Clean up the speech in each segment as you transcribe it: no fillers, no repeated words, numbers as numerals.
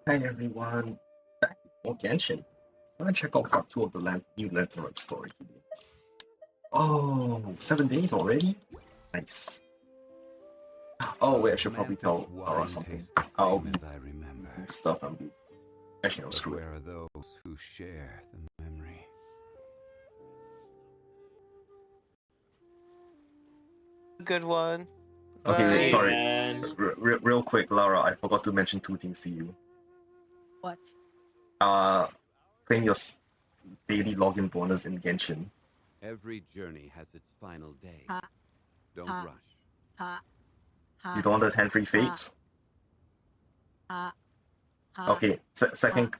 Hi everyone, back with more Genshin. Wanna check out part 2 of the new Lantern story today. Oh, 7 days already? Nice. Oh wait, I should probably Osmanthus tell Laura wine something. tastes the I'll same be as I remember. eating stuff and be... Actually, no, But screw it. where are those who share the memory? Good one. Okay, Bye. sorry. man. Real quick, Laura, I forgot to mention two things to you. What? Claim your daily login bonus in Genshin. Every journey has its final day. Ha, Don't ha. rush. Ha, ha, You don't want the 10 free fates? ha, ha. Okay, second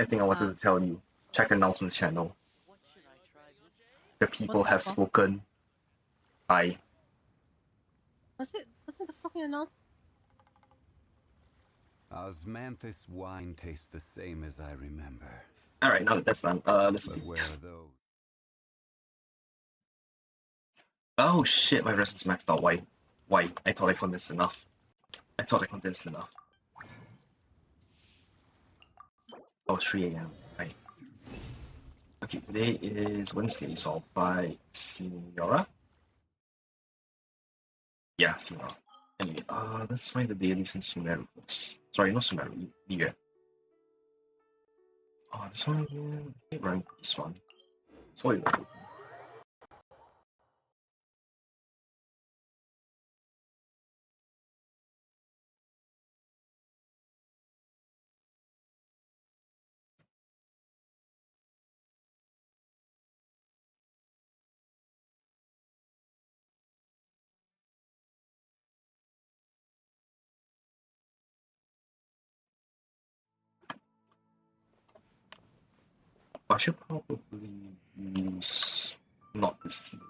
thing I wanted to tell you. Check announcements channel. What should I try this time? The people the have fuck? spoken. Bye. What's it the fucking announcement? Osmanthus wine tastes the same as I remember. Alright, now that that's done, let's do But where this. are those? Oh shit, my rest is maxed out. Why? Why? I thought I condensed enough. Oh, 3 a.m. Right. Okay, today is Wednesday, so I'll buy Senora. Yeah, Senora. Anyway, let's find the dailies in Sumeru first. Sorry, not Sumeru, Liyue. Oh, this one again. I hate running this one. Sorry. I should probably use not this team.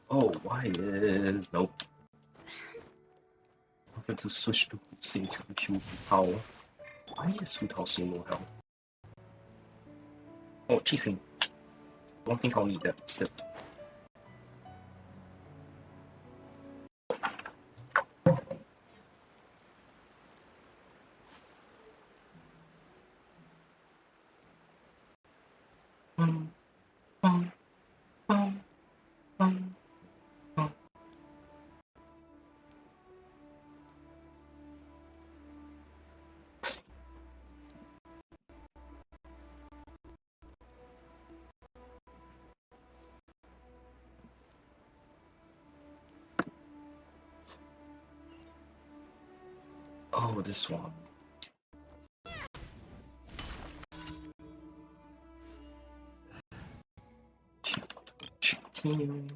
Oh, why is nope. I wanted to switch to Husei to Q Power. Why is Hu Tao so low health? Oh, cheating. Don't think I'll need that still. Oh, this one. Chicken.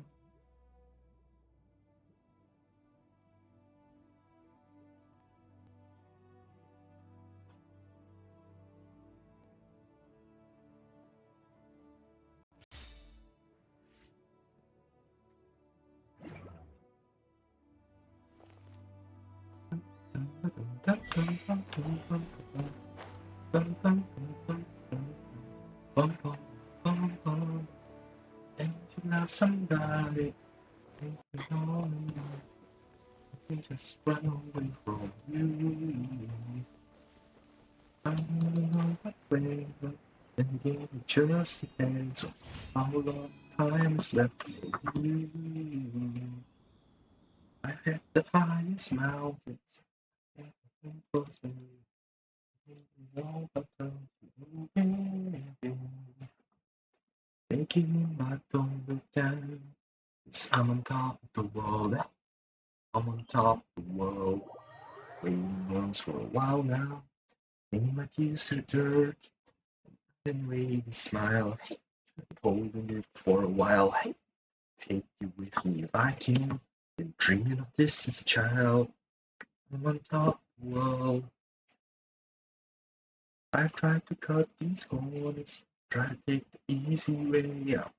And you love somebody, and you know they just run away from you. I don't know what way, but then again it just depends on how long time is left for you. I had the highest mountains, and closer, all but making my don't look down. 'Cause I'm on top of the world. I'm on top of the world. Waiting rooms for a while now. Leaning my tears to the dirt. Then wave and smile. Hey, holding it for a while. Hey, take you with me if I can. Been dreaming of this since a child. I'm on top of the world. I've tried to cut these corners. Try to take the easy way out.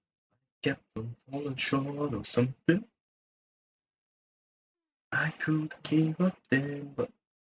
Kept on falling short of something. I could give up then, but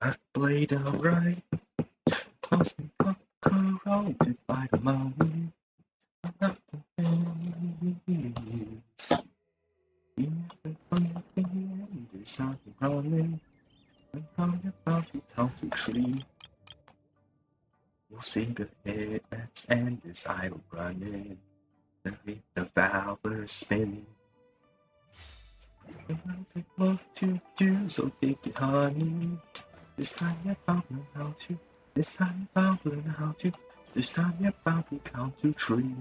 I've played alright. Corroded by the moment. Nothing is. There's nothing running. I'm about to count to 3. We'll speed ahead and this idle running. The valve is spinning. What to do, so take it, honey. This time you're about to learn how to. This time you're about to learn how to. This time you're about to count to 3.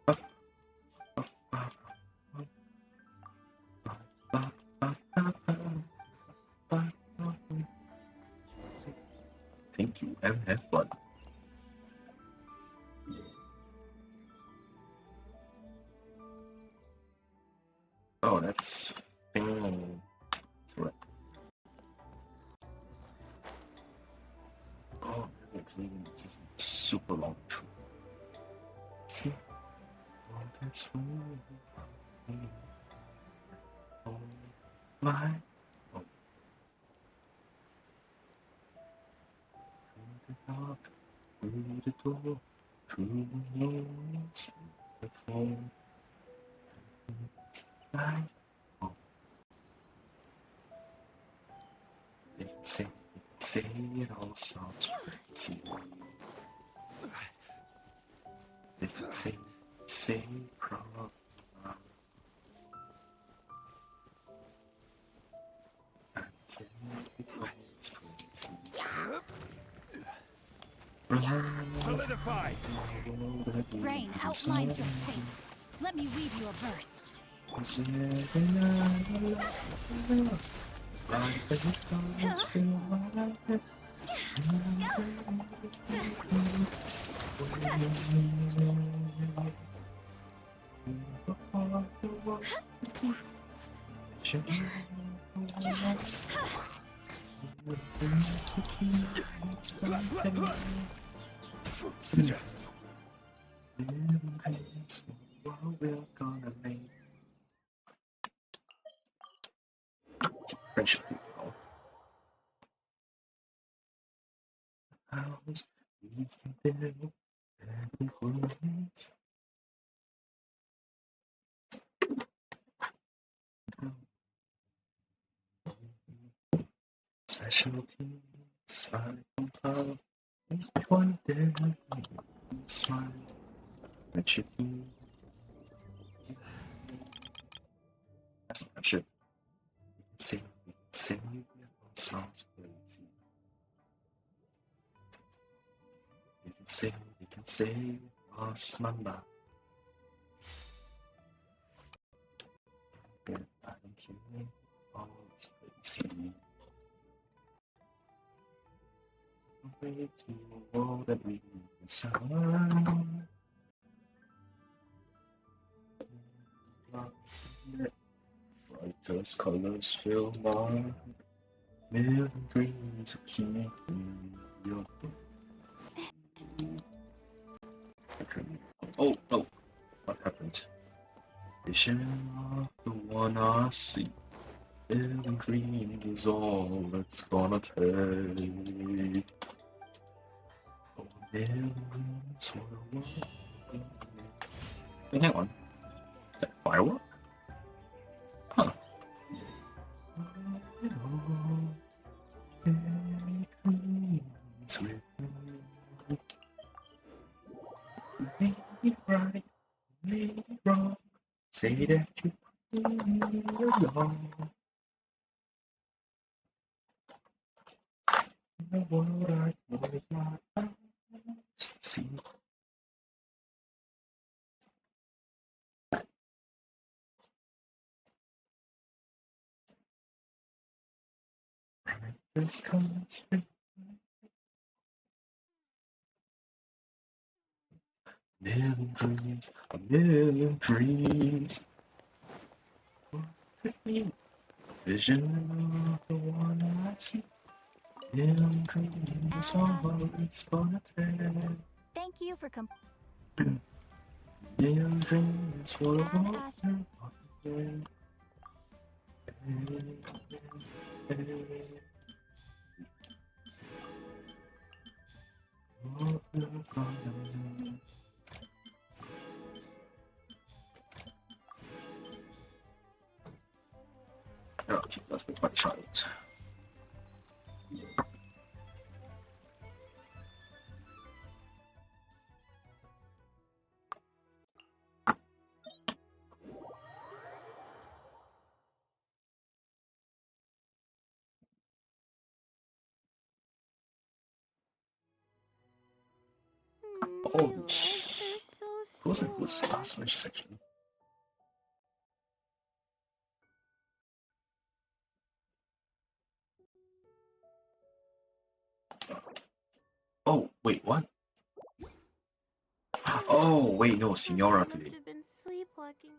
Up, up, up, up, up, up, up, up, up, up. Thank you and have fun. Oh, that's thing. That's right. Oh, man, dream. This is a super long trip. See? Oh, that's where oh my. Oh, through the dark, through the door, through the noise, the phone, light. Oh, they can say it all sounds crazy. They can say problem. I can't be always crazy. Solidify! Rain outlines your fate. Let me weave you a verse. Friendship people. House we can build and close. Specialties I compile. Each one there smile. Friendship team. That's not friendship. We can say it all sounds crazy. We can say lost my mind. But I'm killing all this crazy. Way to a world that we inside. Brightest colors fill my million dreams to keep me young. Oh, oh, what happened? Vision of the one I see. Million dreams is all it's gonna take. Oh, million dreams for the world. Hey, hang on. Is that a firework? Huh. Dreams with me. Make it right, make it wrong. Say that you put me along. In the world I know my eyes see. This comes with a million dreams. What could be a vision of the one I see? Million dreams all it's gonna take. Thank you for Million dreams for the Add water. Okay, let's make my child. My Holy legs are so wasn't was sore. last wish section. Oh wait, what? Oh wait, no, Guess I Signora must today. have been sleepwalking.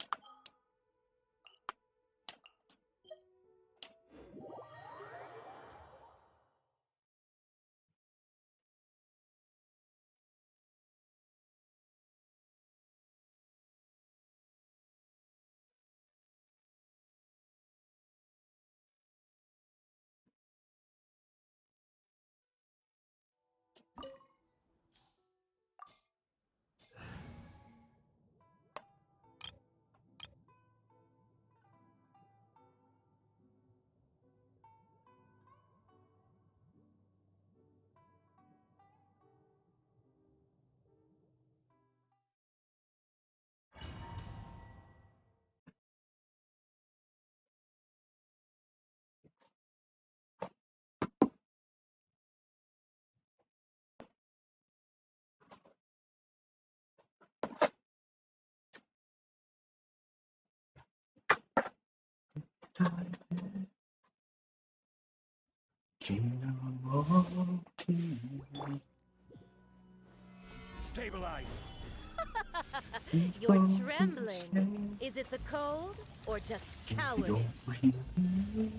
Kingdom of Tea. Stabilize. You're trembling. Is it the cold or just If you don't cowardice? believe me,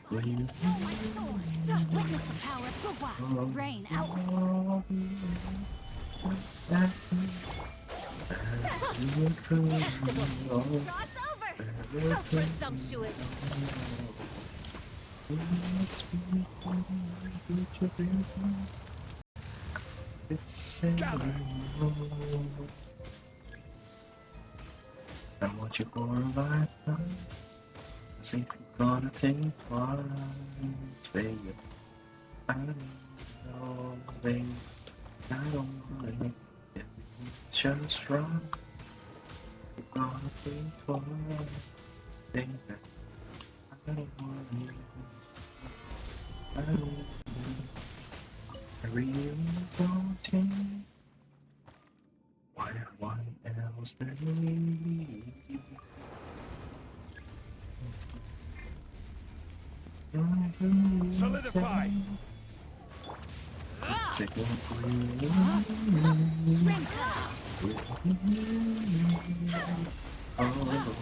believe No, my swords! Witness the power of Gua! Rain out! Testable! Cross over! How presumptuous! I want you for a lifetime. I think we're gonna think twice, baby. I don't know, baby. I don't wanna make everything just right. We're gonna think twice, baby. I don't wanna. I don't. I really don't think why one else believe. Solidify. Take a breath. Oh.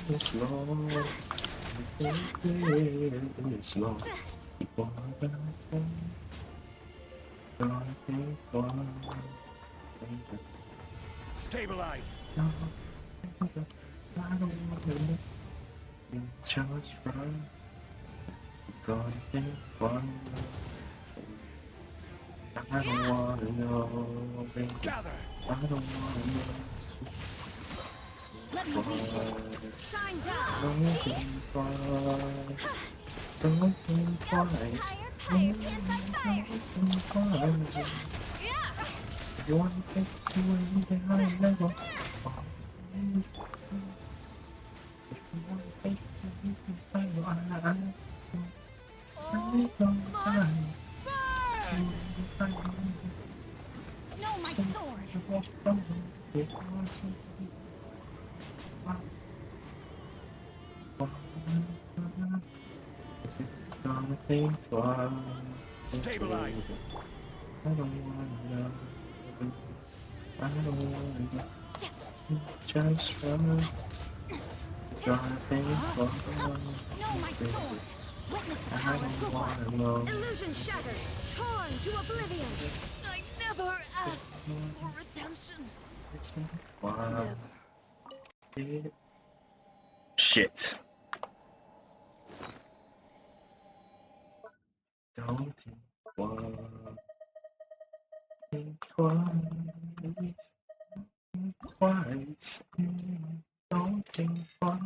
It's long. It's long. Keep on going. Gonna think one. Stabilize. I don't wanna just run. Gonna think one. I don't wanna know, baby. Gather. I don't wanna know. Let me lead you! Shine down! Don't think twice. Don't think twice. Fire, fire, pants on fire! Don't think twice. If you want to take you anything high level. If you want to take you anything high level. No, my sword! Stabilize. I don't wanna know. I don't wanna know. Just run. Gotta think for No, my sword! Witness the I power of don't Gua! wanna know. Illusion shattered! Torn to oblivion! I never never asked for redemption. Wow. Never. Shit. Don't think twice. Twice. Don't think twice.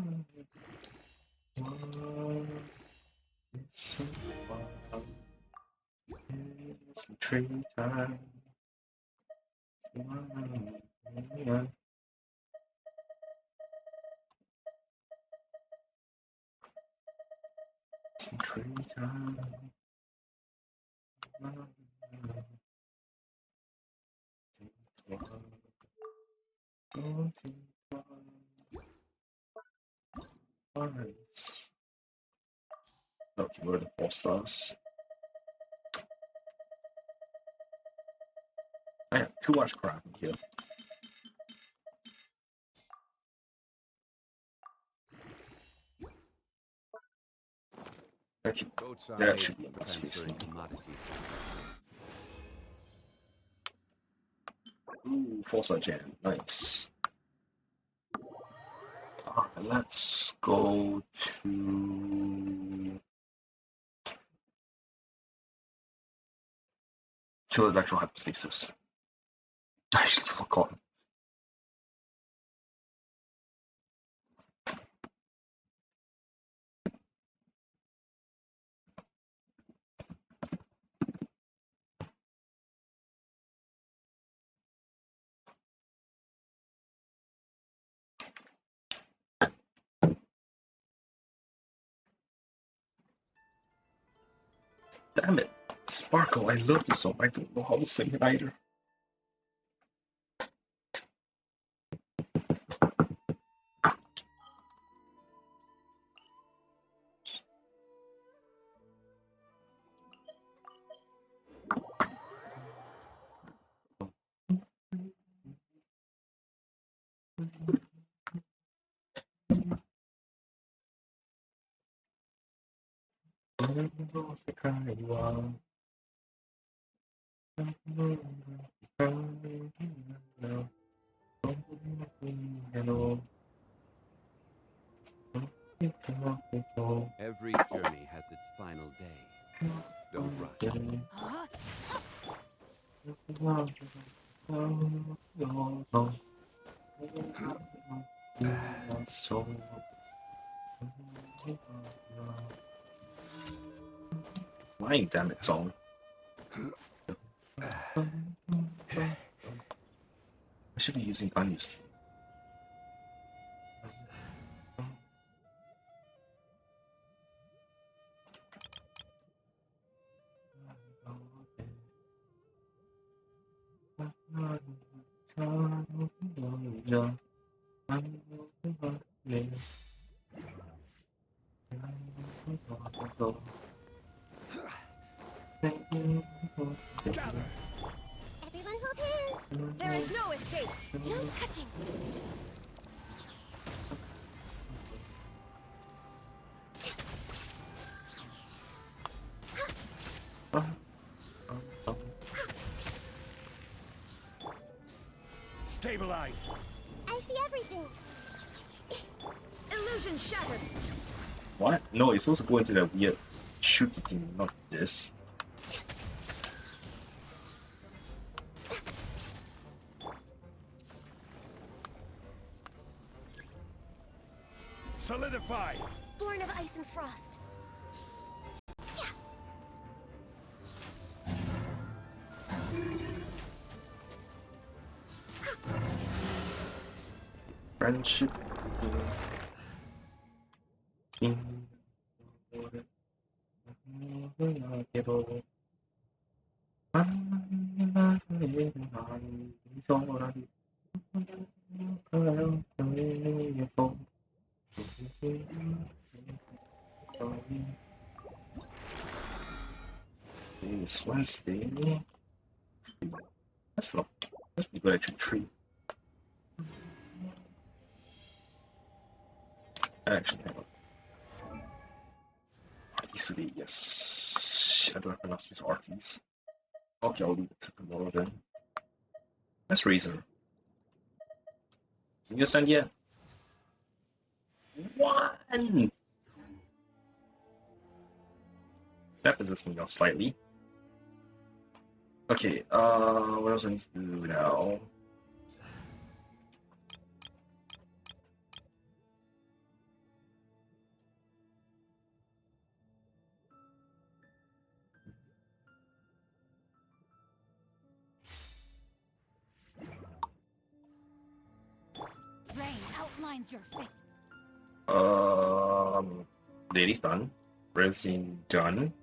It's so wild. It's tree time. It's tree time. Don't think twice. Okay, we're the 4 stars. I have too much crap in here. Okay, Boats are that made should be for enough space transferring now. commodities. Ooh, 4-star jam, nice. Alright, let's go to kill electro hypostasis. I actually forgot. Damn it. Sparkle, I love this song. I don't know how to sing it either. Every journey has its final day. Don't rush. Huh? Flying, damn it, song. I should be using unused. Everyone hold hands. There is no escape. No touching. Stabilize. I see everything. Illusion shattered. What? No, it's supposed to go into that weird shooty thing, not this. Solidify. Born of ice and frost. Friendship. It's Wednesday. That's not. That's pretty good actually. 3. Actually, hang on. Arties today, yes. I don't have enough space for arties. Okay, I'll leave it to tomorrow then. That's reason. Can you send yet? One! That pisses me off slightly. Okay, what else I need to do now? Rain outlines your fate. Lady's done. Resin done.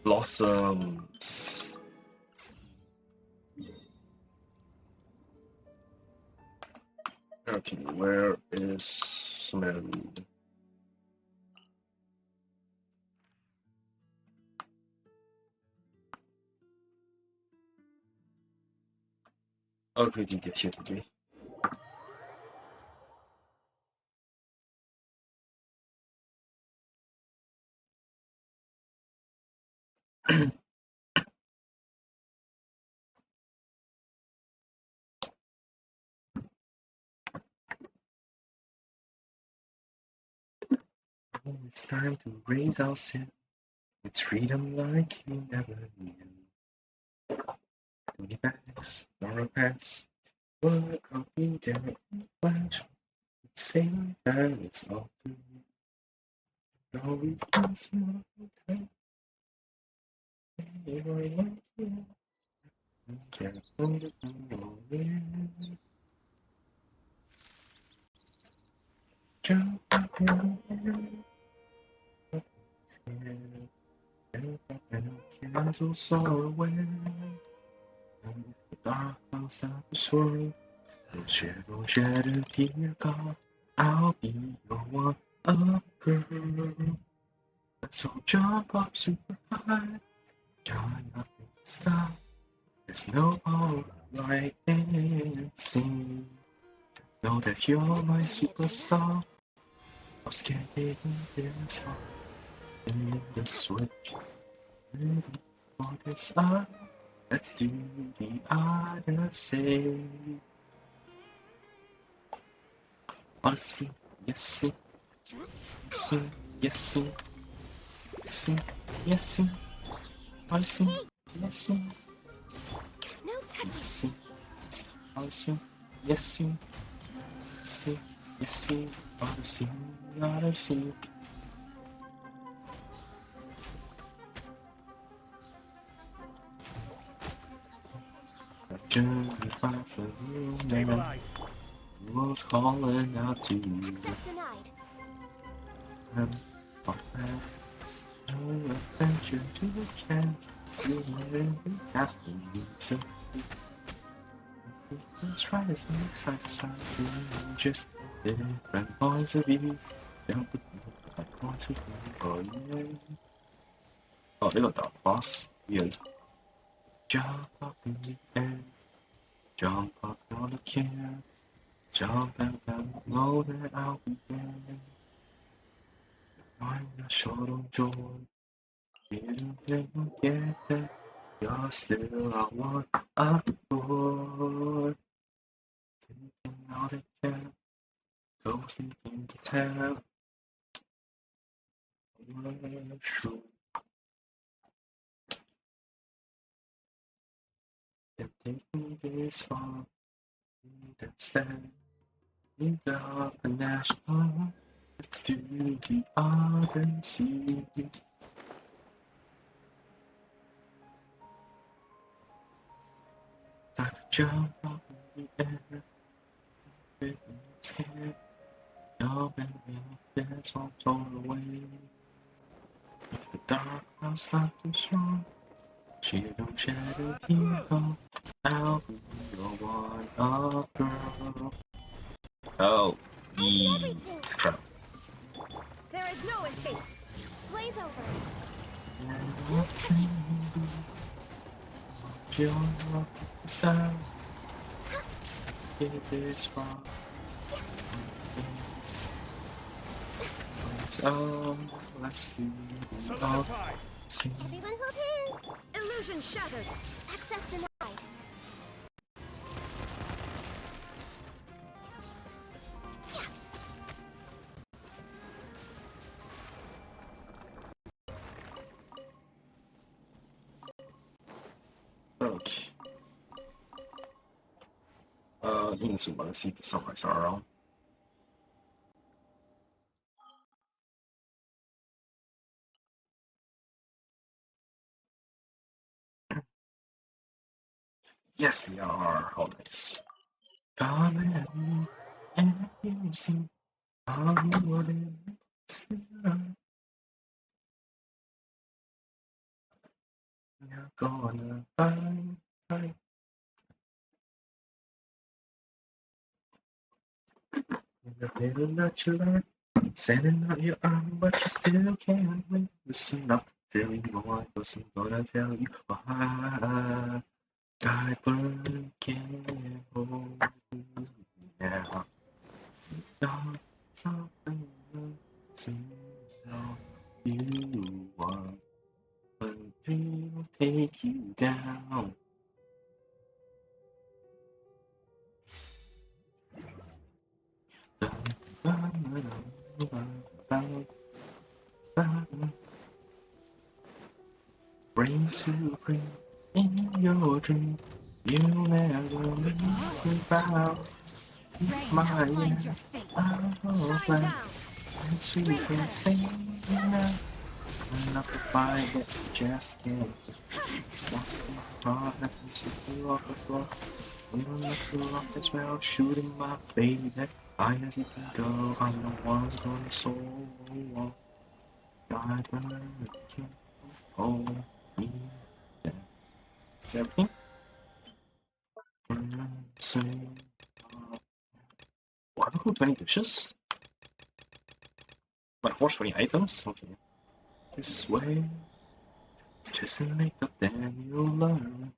Blossoms. Okay, where is Smelly? Okay, didn't get here today. Oh, it's time to raise our sin. It's freedom like you never knew. 20 packs, Nora pass. What I'll be there in flash. Same that it's all to you. Always been small time. Never like you. Can't hold it no more. Jump up in the air. Scared. Jump up and cancel sorrow away. And if the dark clouds start to swirl, don't shed a tear, God. I'll be your one up girl. So jump up super high, high up in the sky. There's no power like dancing. Know that you're my superstar. I can't take this far. In the switch, ready for this up. Let's do the Odyssey. Odyssey, yes, see, see, yes, see, see, yes, see, Odyssey, yes, see, No touching. yes, see, Odyssey, yes, see, see, yes, see, Odyssey, Odyssey. Journey across the room, was calling out to you. Access denied. And on that no adventure to the chance, you never happen so. Let's try this one side to side, just different points of view. Down the points of view. Oh yeah. Oh, they got that boss. Weird. Jump up in the air, jump up on the chair, jump and know that I'll be there. I'm not short on joy. Didn't get that. You're still a one up board. Thinking all the can. Goes me into town. Sure. Can take me this far. That's that. In the national. Let's do the Odyssey. Time to jump up in the air. With no scared. No baby, there's one torn away. If the dark clouds start to swirl, she don't shed a tear. I'll be your one up girl. Oh, I see everything. scrap. There is no escape. Blaze over. No touching. You're up the star. It is far. It's all let's do. All see. Everyone hold hands. Illusion shattered. Access denied. Okay. 英屬文先十係12 Yes, they are. How nice. Come at me, and you see I'm more than you're gonna find. In the middle of your life, sending out your arm, but you still can't wait. Listen up, feeling more, cause I'm gonna tell you why. I can't hold you now. You're something to know you want. But dream will take you down. Reign supreme in your dream. You'll never leave me bound. Rain My outlines your yes, fate. I'll Shine find. down. And so you can sing now. Enough to fight, but just can't. Walking hard, nothing to do off the floor. We don't look too rough as well, shooting my baby. High as you can go, I'm the one's gonna solo. God, can't hold me down. Is that everything? Sing. Wow, I've got 20 dishes. My horse 20 items? Okay. This way. It's kiss and make up, then you'll learn.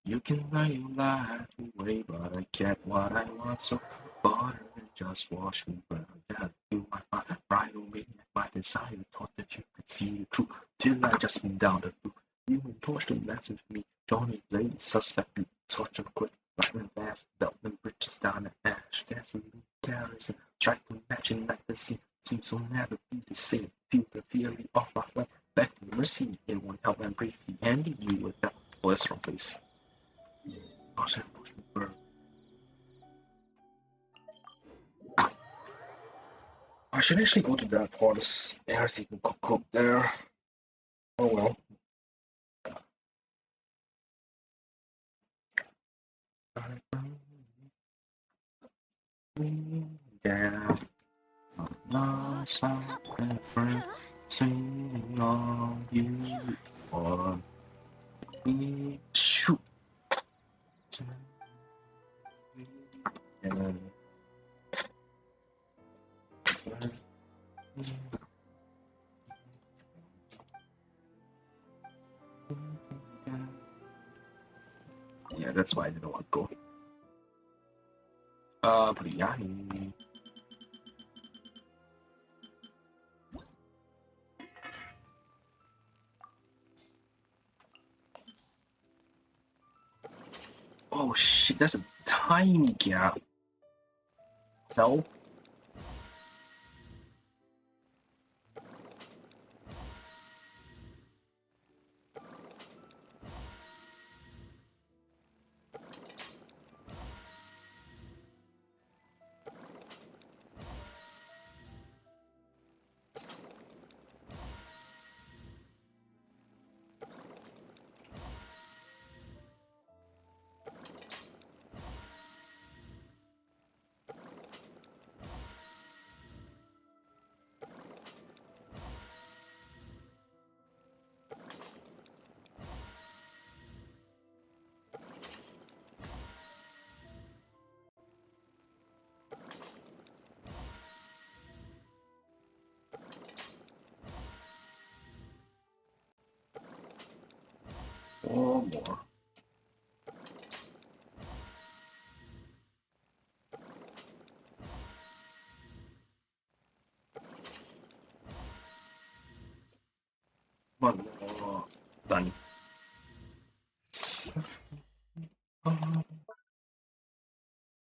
You can lie your life away, but I get what I want, so butter and just wash me brown. That you my pride away, my desire thought that you could see the truth, till I just been down the roof. You endorsed the mess with me, Johnny Blaze, suspect me, such a quick, lightning fast, belt and bridges down the ash, gasoline, garrison, strike the matching like the sea, seems will never be the same, feel the fury of my way, back to mercy, it won't help and praise the end, you would help. Oh, that's wrong place. I should actually go to that part. Everything can cook there. Oh well. Down, no something singing on you on me. Shoot. Yeah, that's why I didn't want to go. Biryani. Oh shit, that's a tiny gap. No? Or more. One more. Done. I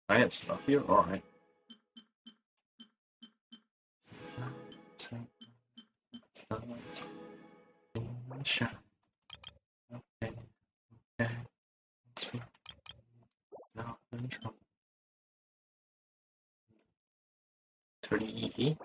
have stuff here? Alright. Stuff. Shine. Okay. Okay. Sweet. Now, control. 30 EV.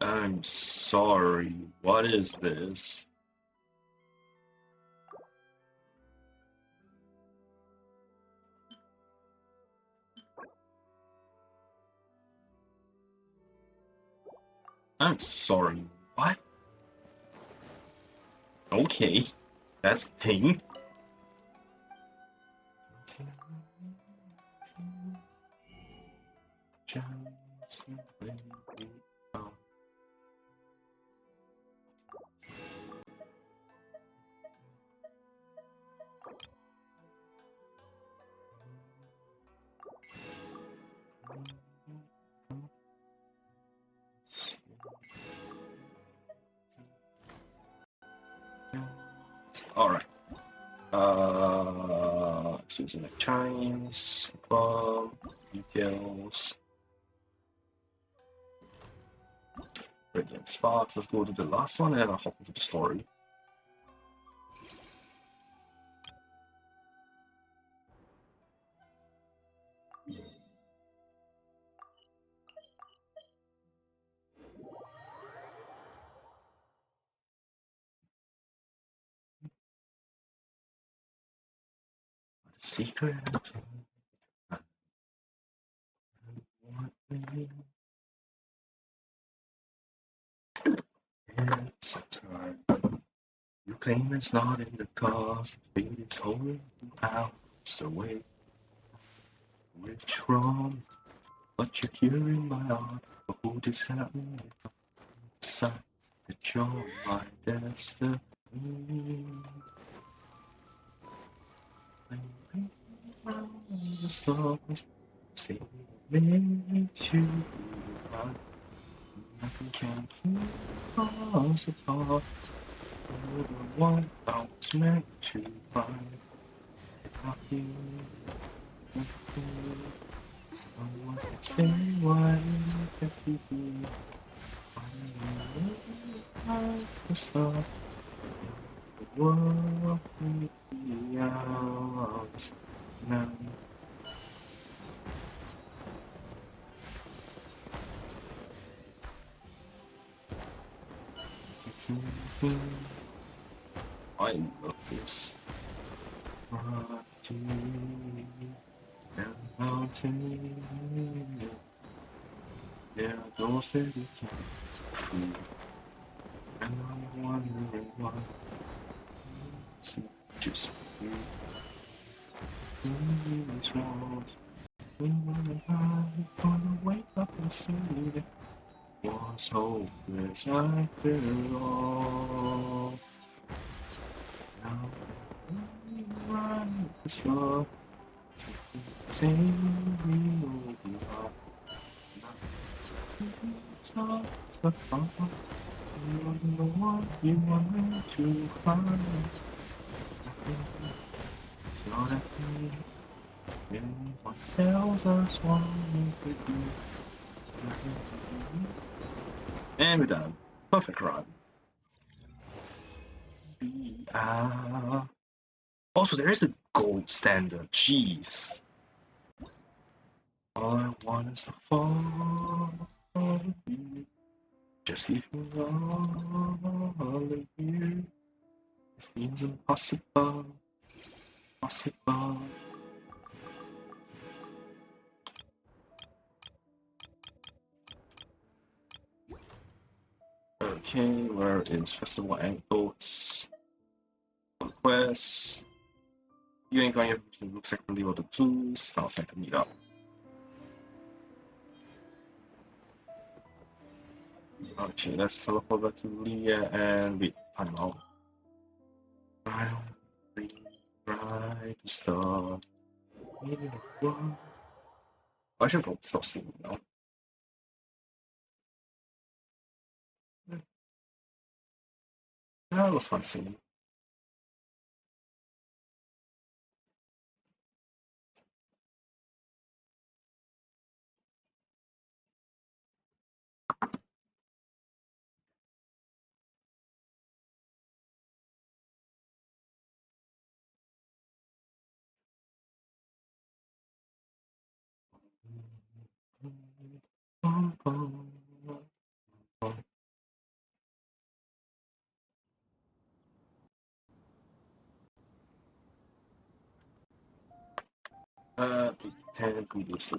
I'm sorry, what is this? I'm sorry, what? Okay, that's the thing. Alright. Let's use like chimes, details, radiant sparks. Let's go to the last one and then I'll hop into the story. Secret. It's time. You claim it's not in the cause. Fate is holding you out. Away. Which wrong? But you're hearing my heart. But who this happened? Decide that you're my destiny. The stars say makes you right. Nothing can keep us apart. You're the one I was meant to find. Happy, I want to say why can't you be? I'm the star. The world will be ours now. It's easy. I love this. Brought to me, down to me. There are those that we can't true. And I'm wondering why. So just you. In this world, we I'm gonna wake up and see that was hopeless after all. Now we run this love, saying we will be up. Stop the fun. You're the one you want me to find. So that what tells us what we could do. And we're done. Perfect run. Also, there is a gold standard. Jeez. All I want is to fall with you. Just leave me all of you. It seems impossible. Possible. Okay, where is Festival Anecdotes? Conquest. You ain't going to look secondly or the clues. Now it's time to meet up. Okay, let's teleport back to Leah and wait, time out. try to stop me in the world. I should probably stop singing now. That was fun singing. Pretend previously.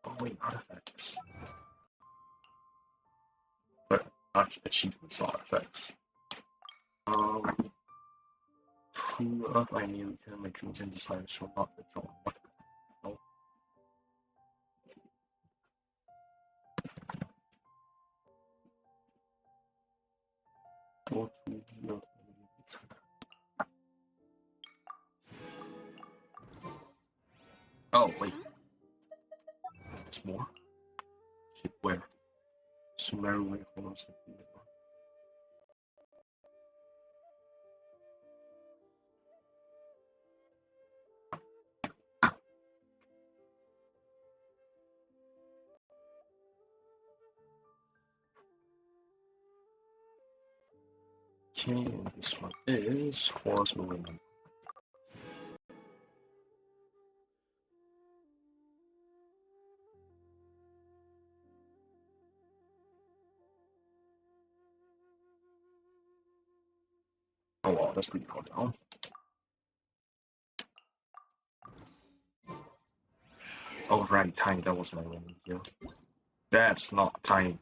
Oh wait, artifacts. But not achievements, artifacts. True up, I may return my dreams and desires shall not withdraw. What? No. Go to the Oh wait, there's more. Shit, where? Sumeru way forms. Okay, and this one is Forest Movement. Oh wow, that's pretty far down. Oh right, tiny, that was my one here. That's not tiny.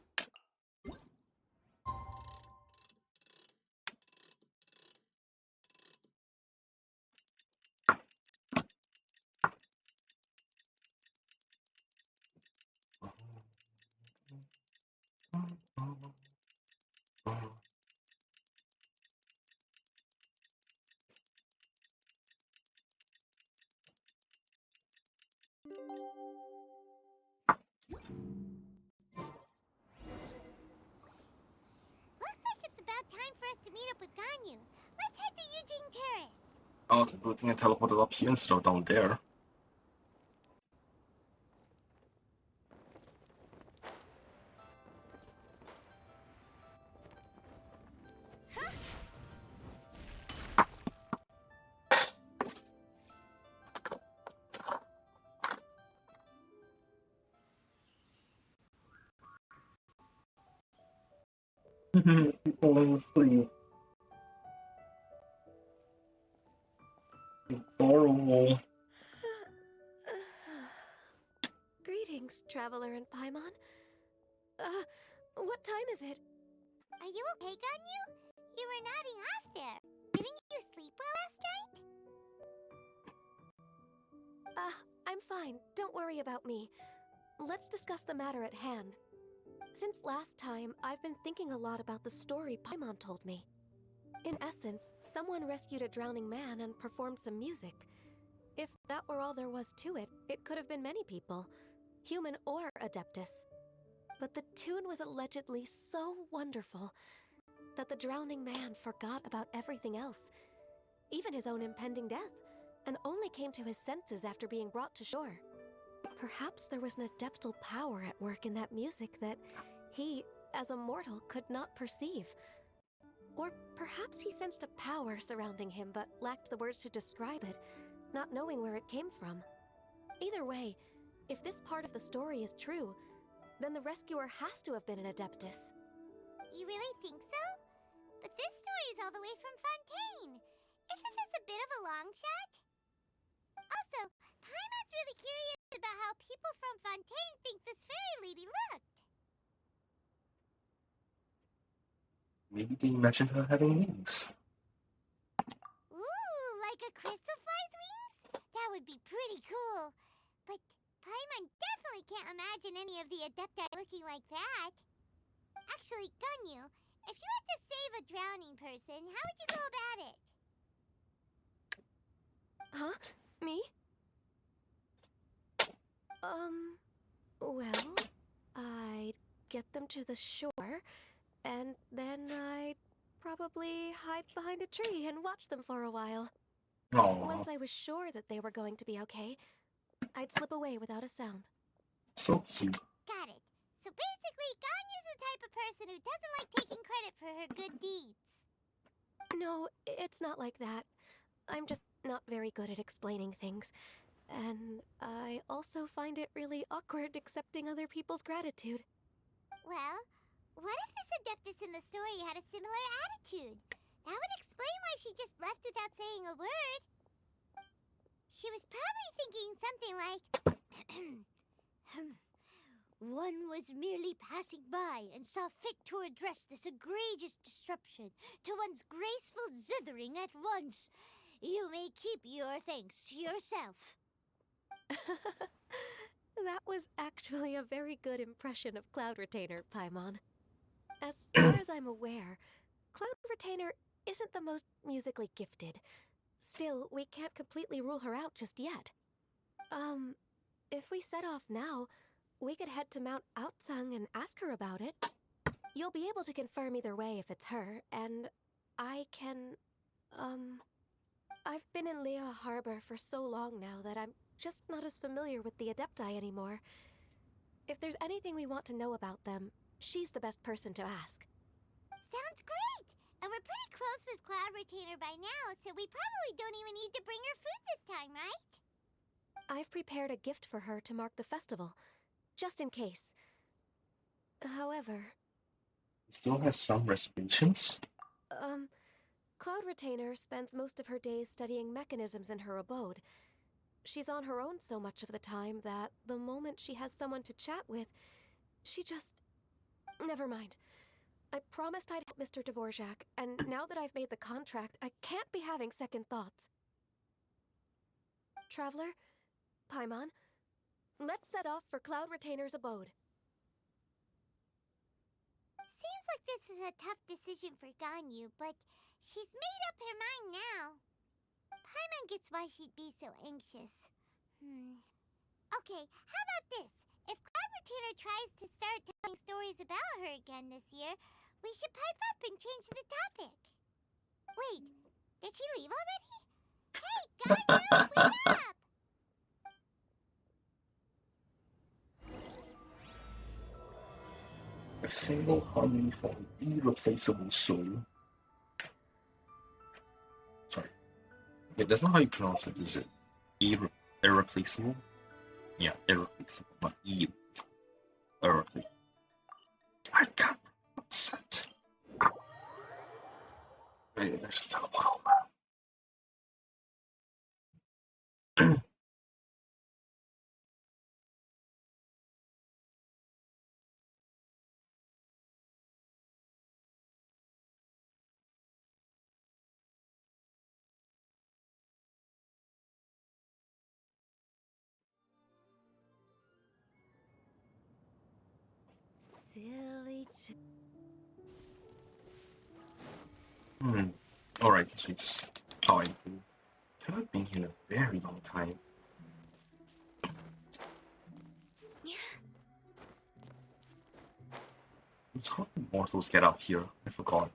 Looks like it's about time for us to meet up with Ganyu. Let's head to Eugene Terrace. Oh, it's a good thing I teleported up here instead of down there. Falling asleep. Horrible. Greetings, traveler in Paimon. What time is it? Are you okay, Ganyu? You were nodding off there. Didn't you sleep well last night? I'm fine. Don't worry about me. Let's discuss the matter at hand. Since last time, I've been thinking a lot about the story Paimon told me. In essence, someone rescued a drowning man and performed some music. If that were all there was to it, it could have been many people, human or Adeptus. But the tune was allegedly so wonderful that the drowning man forgot about everything else, even his own impending death, and only came to his senses after being brought to shore. Perhaps there was an adeptal power at work in that music that he, as a mortal, could not perceive. Or perhaps he sensed a power surrounding him but lacked the words to describe it, not knowing where it came from. Either way, if this part of the story is true, then the rescuer has to have been an Adeptus. You really think so? But this story is all the way from Fontaine. Isn't this a bit of a long shot? Also, Paimon's really curious about how people from Fontaine think this fairy lady looked. Maybe they imagined her having wings. Ooh, like a crystal fly's wings? That would be pretty cool. But Paimon definitely can't imagine any of the Adepti looking like that. Actually, Ganyu, If you had to save a drowning person, how would you go about it? Huh? Me? Well, I'd get them to the shore, and then I'd probably hide behind a tree and watch them for a while. Oh, Once I was sure that they were going to be okay, I'd slip away without a sound. so cute. Got it. So basically, Ganyu's the type of person who doesn't like taking credit for her good deeds. No, it's not like that. I'm just not very good at explaining things. And I also find it really awkward accepting other people's gratitude. Well, what if this Adeptus in the story had a similar attitude? That would explain why she just left without saying a word. She was probably thinking something like, one was merely passing by and saw fit to address this egregious disruption to one's graceful zithering at once. You may keep your thanks to yourself. That was actually a very good impression of Cloud Retainer, Paimon. As far as I'm aware, Cloud Retainer isn't the most musically gifted. Still, we can't completely rule her out just yet. If we set off now, we could head to Mount Outsung and ask her about it. You'll be able to confirm either way if it's her, and I can, I've been in Lea Harbor for so long now that I'm just not as familiar with the Adepti anymore. If there's anything we want to know about them, she's the best person to ask. Sounds great! And we're pretty close with Cloud Retainer by now, so we probably don't even need to bring her food this time, right? I've prepared a gift for her to mark the festival, just in case. However, Still have some reservations. Cloud Retainer spends most of her days studying mechanisms in her abode. She's on her own so much of the time that the moment she has someone to chat with, she just... Never mind. I promised I'd help Mr. Dvorak, and now that I've made the contract, I can't be having second thoughts. Traveler, Paimon, let's set off for Cloud Retainer's abode. Seems like this is a tough decision for Ganyu, but she's made up her mind now. Paimon gets why she'd be so anxious. Okay, how about this? If Cloud Retainer tries to start telling stories about her again this year, we should pipe up and change the topic. Wait, did she leave already? Hey, Ganyu, wake up! A single harmony for an irreplaceable soul. Sorry. Yeah, that's not how you pronounce it, is it? Irreplaceable? Yeah, irreplaceable, not irreplaceable. I can't pronounce it. Maybe there's still one over. Silly Alright, this is how I do. I've been here a very long time. How do mortals get out here? I forgot.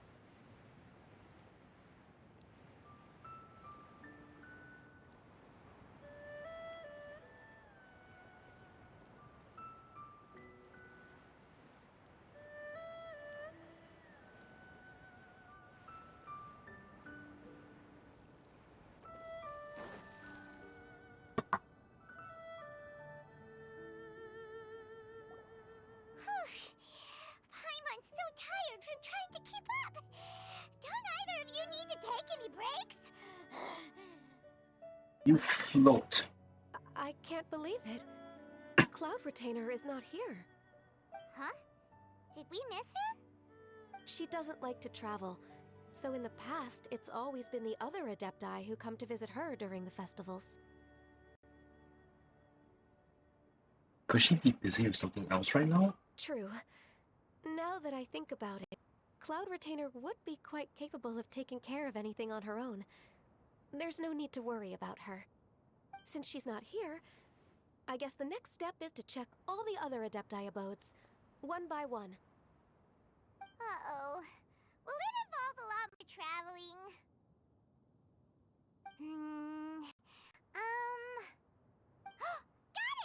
Paimon's so tired from trying to keep up. Don't either of you need to take any breaks? You float. I can't believe it. Cloud Retainer is not here. Huh? Did we miss her? She doesn't like to travel, so in the past, it's always been the other Adepti who come to visit her during the festivals. Could she be busy with something else right now? True. Now that I think about it, Cloud Retainer would be quite capable of taking care of anything on her own. There's no need to worry about her. Since she's not here, I guess the next step is to check all the other Adepti abodes, one by one. Uh-oh. Will it involve a lot more traveling? Got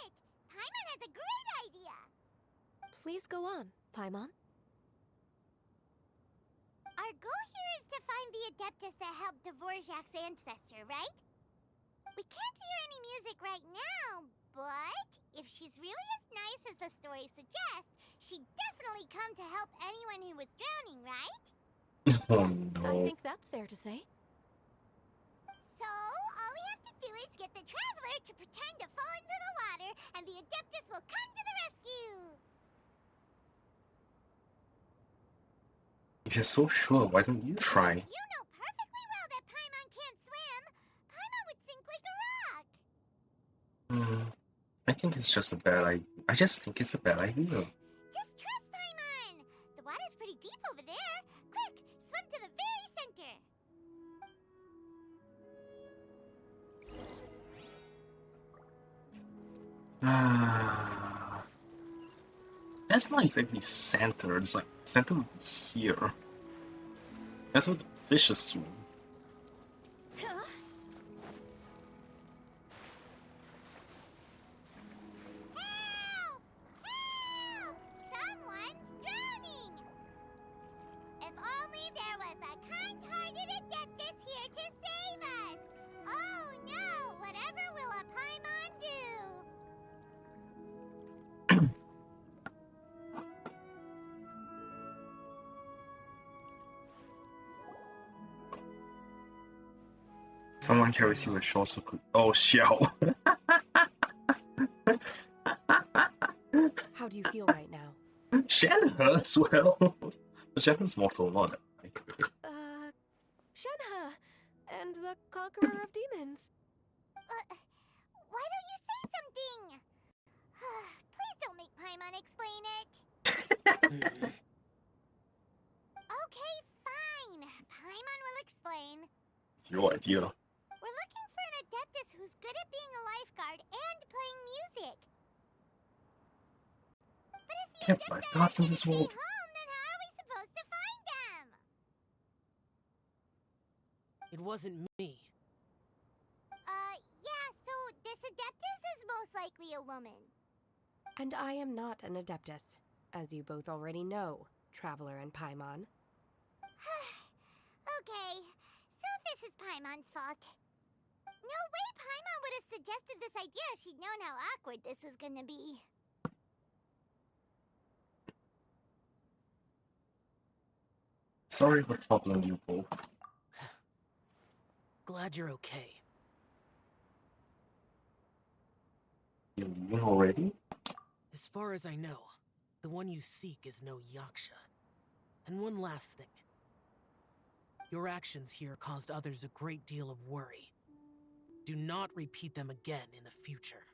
it! Paimon has a great idea! Please go on, Paimon. Our goal here is to find the Adeptus that helped Dvorak's ancestor, right? We can't hear any music right now, but if she's really as nice as the story suggests, she'd definitely come to help anyone who was drowning, right? Oh Yes, I no. think that's fair to say. So, all we have to do is get the traveler to pretend to fall into the water, and the Adeptus will come to the rescue! If you're so sure, why don't you try? You know perfectly well that Paimon can't swim! Paimon would sink like a rock! I think it's just a bad idea. I just think it's a bad idea. Just trust Paimon! The water's pretty deep over there. Quick, swim to the very center! That's not exactly center. It's like center would be here. That's where the fishes swim. Help! Help! Someone's drowning! If only there was a kind-hearted Adeptus here to save us! Oh no! Whatever will a Paimon do? Someone carries you a short circuit. Oh, shell. How do you feel right now? Shenhe as well. But Shenhe's mortal, not that. Shenhe, and the Conqueror of Demons. Why don't you say something? Please don't make Paimon explain it. Okay, fine. Paimon will explain. It's your idea. We're looking for an Adeptus who's good at being a lifeguard and playing music. But if the Can't Adepti find gods in aren't this gonna world. stay home, then how are we supposed to find them? It wasn't me. Yeah, so this Adeptus is most likely a woman. And I am not an Adeptus, as you both already know, Traveler and Paimon. Okay, so this is Paimon's fault. No way Paimon would have suggested this idea if she'd known how awkward this was gonna be. Sorry for troubling you both. Glad you're okay. You're leaving already? As far as I know, the one you seek is no Yaksha. And one last thing. Your actions here caused others a great deal of worry. Do not repeat them again in the future.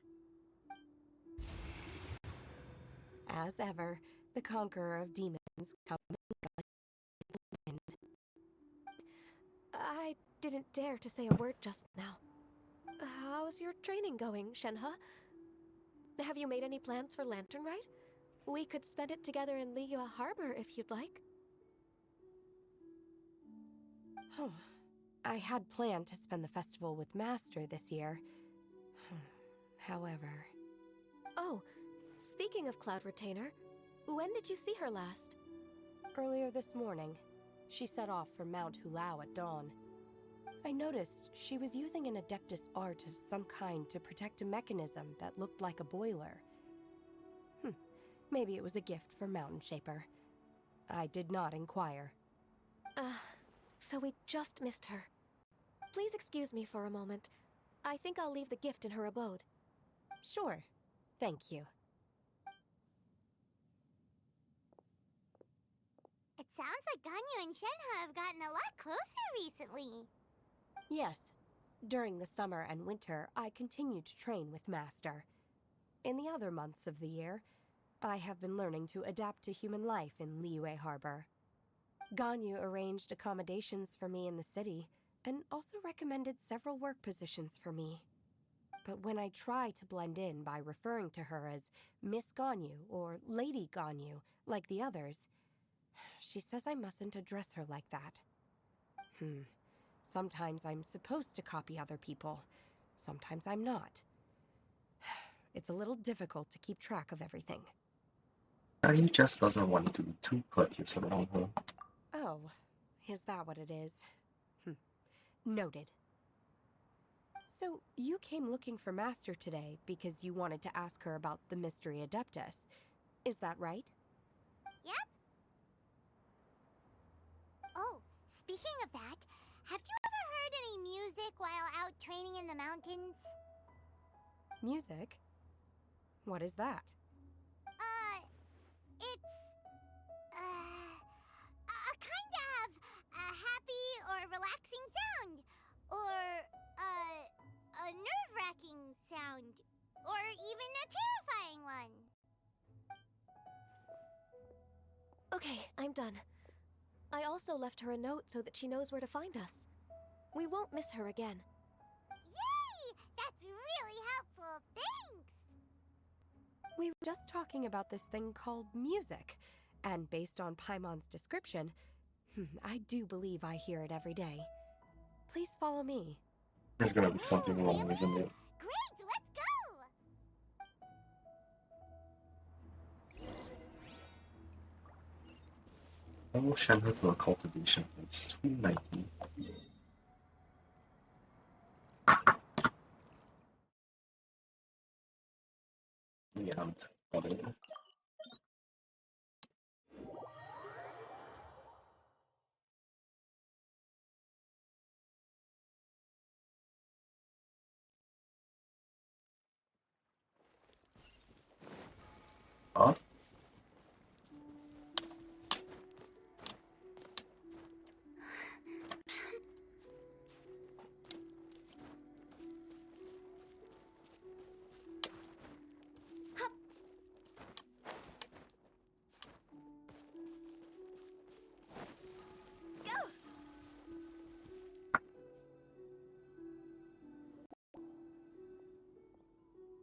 As ever, the Conqueror of Demons comes and I didn't dare to say a word just now. How's your training going, Shenhe? Have you made any plans for Lantern Rite? We could spend it together in Liyue Harbor if you'd like. I had planned to spend the festival with Master this year. However... Oh, speaking of Cloud Retainer, when did you see her last? Earlier this morning. She set off for Mount Hulao at dawn. I noticed she was using an Adeptus art of some kind to protect a mechanism that looked like a boiler. Maybe it was a gift for Mountain Shaper. I did not inquire. So we just missed her. Please excuse me for a moment. I think I'll leave the gift in her abode. Sure. Thank you. It sounds like Ganyu and Shenhe have gotten a lot closer recently. Yes. During the summer and winter, I continue to train with Master. In the other months of the year, I have been learning to adapt to human life in Liyue Harbor. Ganyu arranged accommodations for me in the city and also recommended several work positions for me. But when I try to blend in by referring to her as Miss Ganyu or Lady Ganyu, like the others, she says I mustn't address her like that. Sometimes I'm supposed to copy other people. Sometimes I'm not. It's a little difficult to keep track of everything. And he just doesn't want to be too courteous around her. Oh, is that what it is? Noted. So, you came looking for Master today because you wanted to ask her about the Mystery Adeptus. Is that right? Yep. Oh, speaking of that, have you ever heard any music while out training in the mountains? Music? What is that? It's, a kind of a happy or relaxing sound. Or, a nerve-wracking sound. Or even a terrifying one. Okay, I'm done. I also left her a note so that she knows where to find us. We won't miss her again. Yay! That's really helpful. Thanks! We were just talking about this thing called music, and based on Paimon's description, I do believe I hear it every day. Please follow me. There's gonna be something wrong, Really? isn't it? Great, let's go! I will send her to a cultivation place. 290. Yeah, I'm got it. Huh?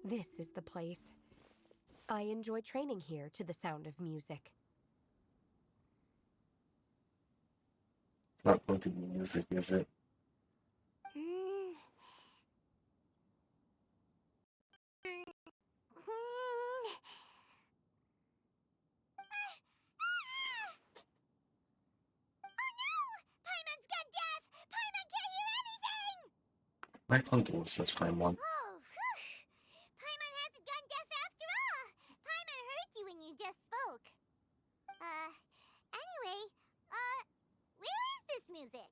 This is the place. I enjoy training here to the sound of music. It's not going to be music, is it? Hmm. Oh no! Paimon's gone deaf! Paimon can't hear anything! My condolences, Paimon. Oh, whew! Paimon hasn't gone deaf after all! Paimon heard you when you just spoke. Anyway, where is this music?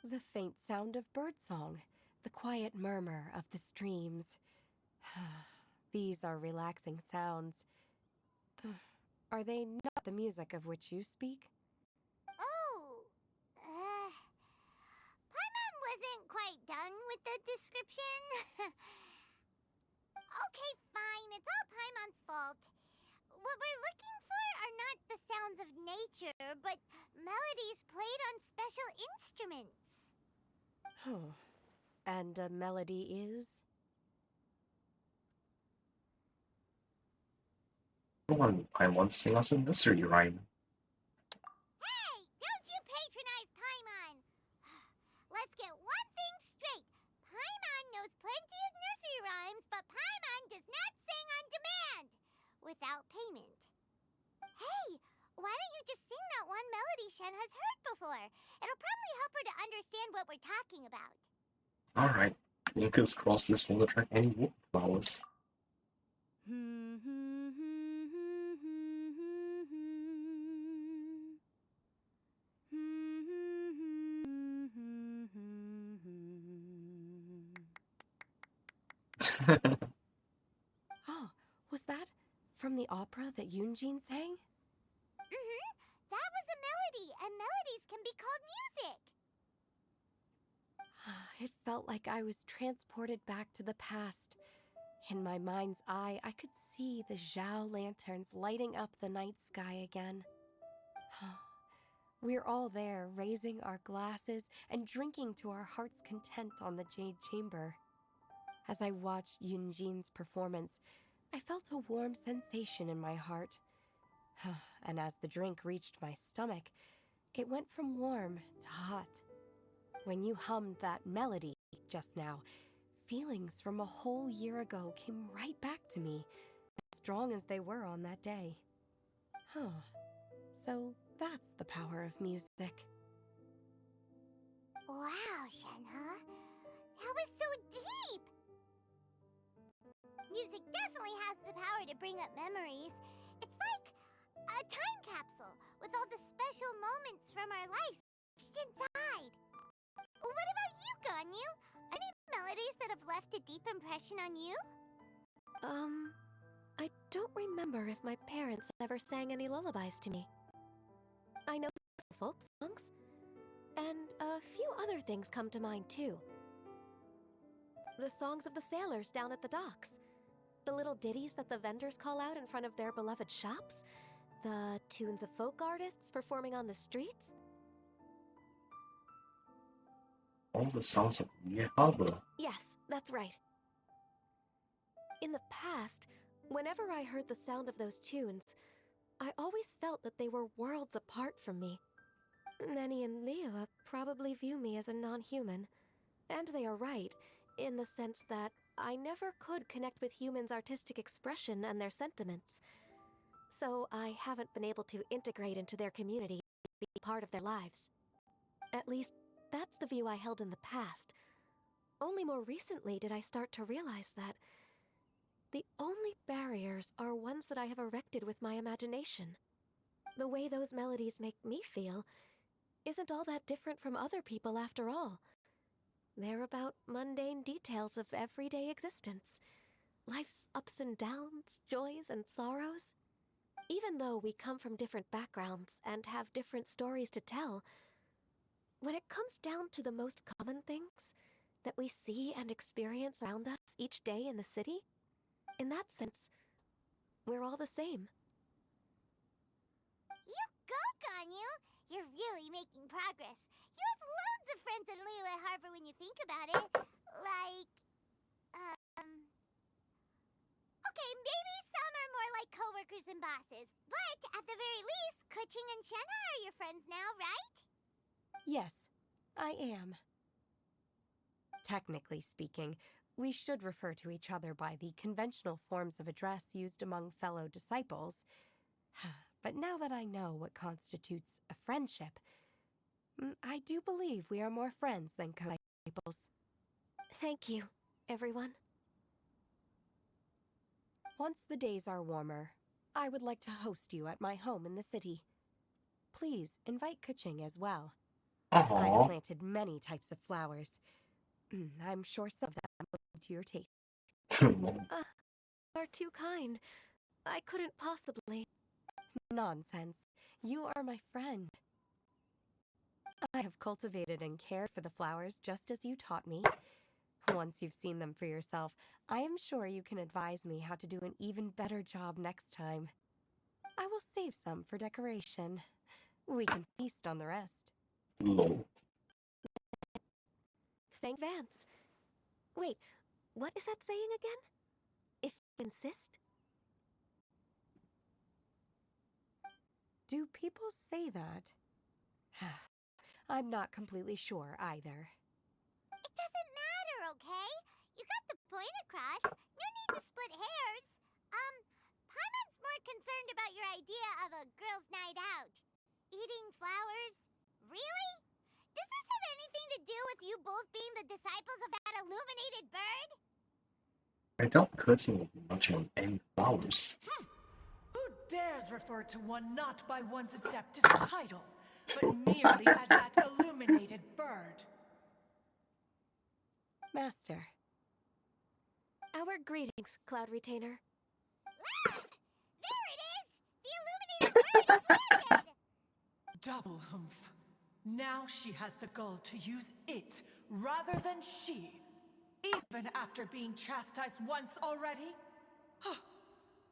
The faint sound of birdsong, the quiet murmur of the streams. These are relaxing sounds. Are they not the music of which you speak? Oh, Paimon wasn't quite done with the description. Okay, fine, it's all Paimon's fault. What we're looking for are not the sounds of nature, but melodies played on special instruments. Oh. And a melody is? Come on, Paimon, sing us a nursery rhyme. Hey, don't you patronize Paimon! Let's get one thing straight. Paimon knows plenty of nursery rhymes, but Paimon does not sing on demand. Without payment. Hey, why don't you just sing that one melody Shen has heard before? It'll probably help her to understand what we're talking about. Alright, fingers crossed this won't attract any wildflowers. Oh, was that from the opera that Yunjin sang? That was a melody, and melodies can be called music. It felt like I was transported back to the past. In my mind's eye, I could see the Zhao lanterns lighting up the night sky again. We're all there, raising our glasses and drinking to our heart's content on the Jade Chamber. As I watched Yunjin's performance, I felt a warm sensation in my heart. And as the drink reached my stomach, it went from warm to hot. When you hummed that melody just now, feelings from a whole year ago came right back to me, as strong as they were on that day. So that's the power of music. Wow, Shenhe. That was so deep! Music definitely has the power to bring up memories. It's like a time capsule with all the special moments from our lives stitched inside. What about you, Ganyu? Any melodies that have left a deep impression on you? I don't remember if my parents ever sang any lullabies to me. I know folk songs, and a few other things come to mind too. The songs of the sailors down at the docks, the little ditties that the vendors call out in front of their beloved shops, the tunes of folk artists performing on the streets. All the sounds of Year Harbor. Yes, that's right. In the past, whenever I heard the sound of those tunes, I always felt that they were worlds apart from me. Nenny and Liyue probably view me as a non-human. And they are right, in the sense that I never could connect with humans' artistic expression and their sentiments. So I haven't been able to integrate into their community and be part of their lives. At least, that's the view I held in the past. Only more recently did I start to realize that the only barriers are ones that I have erected with my imagination. The way those melodies make me feel isn't all that different from other people after all. They're about mundane details of everyday existence. Life's ups and downs, joys and sorrows. Even though we come from different backgrounds and have different stories to tell, when it comes down to the most common things that we see and experience around us each day in the city, in that sense, we're all the same. You go, Ganyu! You're really making progress. You have loads of friends in Liyue Harbor when you think about it. Like, okay, maybe some are more like coworkers and bosses, but at the very least, Keqing and Shenhe are your friends now, right? Yes, I am. Technically speaking, we should refer to each other by the conventional forms of address used among fellow disciples. But now that I know what constitutes a friendship, I do believe we are more friends than co-disciples. Thank you, everyone. Once the days are warmer, I would like to host you at my home in the city. Please invite Keqing as well. I've Aww. planted many types of flowers. I'm sure some of them will be to your taste. Are too kind. I couldn't possibly. Nonsense. You are my friend. I have cultivated and cared for the flowers just as you taught me. Once you've seen them for yourself, I am sure you can advise me how to do an even better job next time. I will save some for decoration. We can feast on the rest. Lol. Thank Vance. Wait, what is that saying again? If you insist? Do people say that? I'm not completely sure either. It doesn't matter, okay? You got the point across. No need to split hairs. Paimon's more concerned about your idea of a girls' night out. Eating flowers? Really? Does this have anything to do with you both being the disciples of that illuminated bird? I doubt Keqing will be much on any flowers. Who dares refer to one not by one's adeptus title, but merely as that illuminated bird? Master. Our greetings, Cloud Retainer. Ah! There it is! The illuminated bird has landed! Double humph. Now she has the gall to use it rather than she. Even after being chastised once already?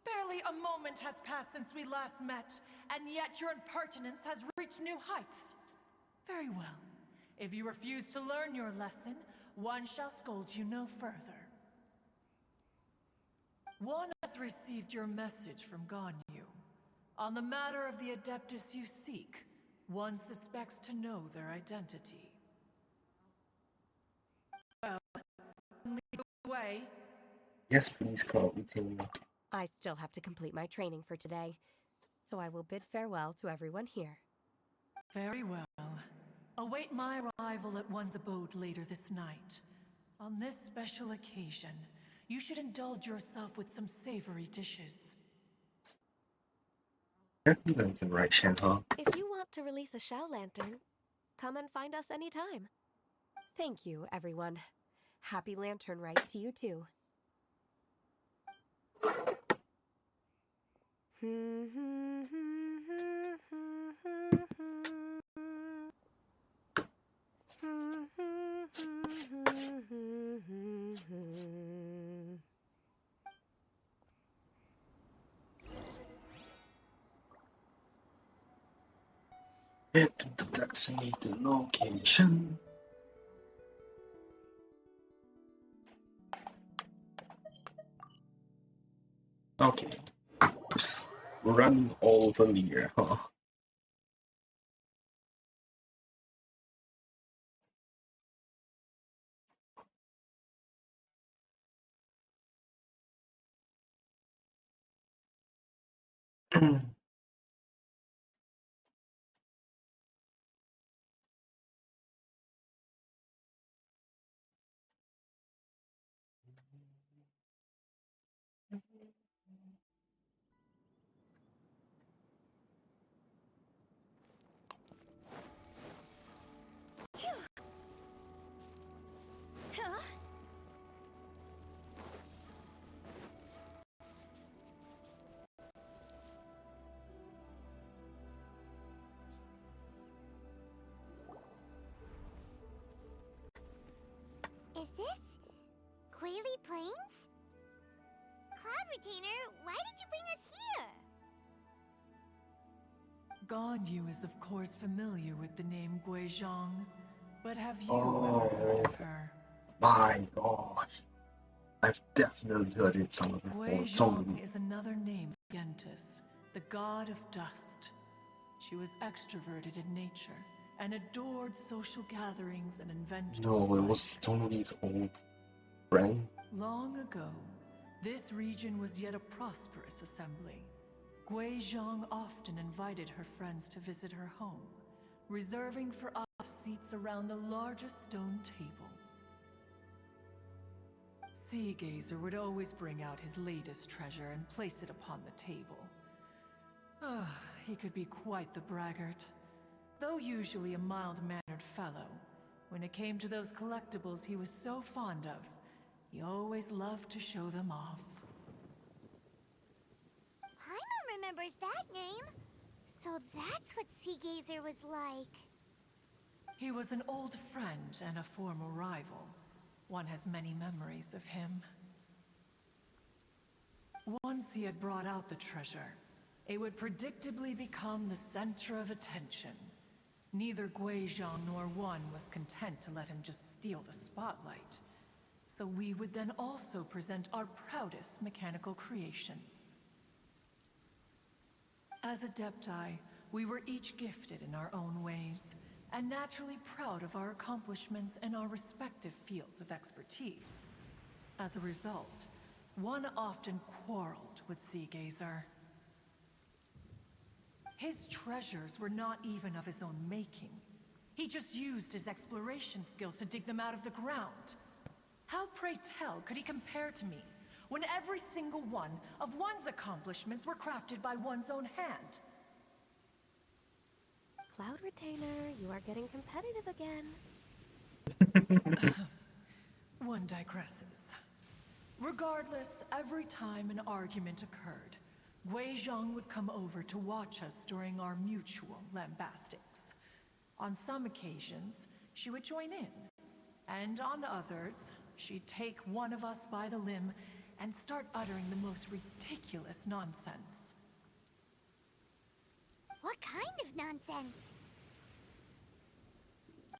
Barely a moment has passed since we last met, and yet your impertinence has reached new heights. Very well. If you refuse to learn your lesson, one shall scold you no further. One has received your message from Ganyu. On the matter of the Adeptus you seek, one suspects to know their identity. Well, lead the way. Yes, please, Cloud Retainer. I still have to complete my training for today, so I will bid farewell to everyone here. Very well. Await my arrival at one's abode later this night. On this special occasion, you should indulge yourself with some savory dishes. You're going to the right channel. If you want to release a Shao Lantern, come and find us anytime. Thank you, everyone. Happy Lantern Rite to you too. Head to the designated location. Okay. Just running all over Lear, huh? Huh? Is this Quaily Plains? Cloud Retainer, why did you bring us here? Ganyu is of course familiar with the name Guizhong, but have you Oh. ever heard of her? My gosh. I've definitely heard it somewhere before. So Guizhong many. is another name for Gentis, the god of dust. She was extroverted in nature and adored social gatherings and invention. No, it was Tony's old friend. Long ago, this region was yet a prosperous assembly. Guizhong often invited her friends to visit her home, reserving for us seats around the largest stone table. Sea Gazer would always bring out his latest treasure and place it upon the table. He could be quite the braggart. Though usually a mild-mannered fellow, when it came to those collectibles he was so fond of, he always loved to show them off. Paimon remembers that name. So that's what Sea Gazer was like. He was an old friend and a former rival. One has many memories of him. Once he had brought out the treasure, it would predictably become the center of attention. Neither Guizhong nor one was content to let him just steal the spotlight. So we would then also present our proudest mechanical creations. As Adepti, we were each gifted in our own ways, and naturally proud of our accomplishments in our respective fields of expertise. As a result, one often quarreled with Sea Gazer. His treasures were not even of his own making. He just used his exploration skills to dig them out of the ground. How, pray tell, could he compare to me, when every single one of one's accomplishments were crafted by one's own hand? Cloud Retainer, you are getting competitive again. One digresses. Regardless, every time an argument occurred, Guizhong would come over to watch us during our mutual lambastics. On some occasions, she would join in, and on others, she'd take one of us by the limb and start uttering the most ridiculous nonsense. What kind of nonsense?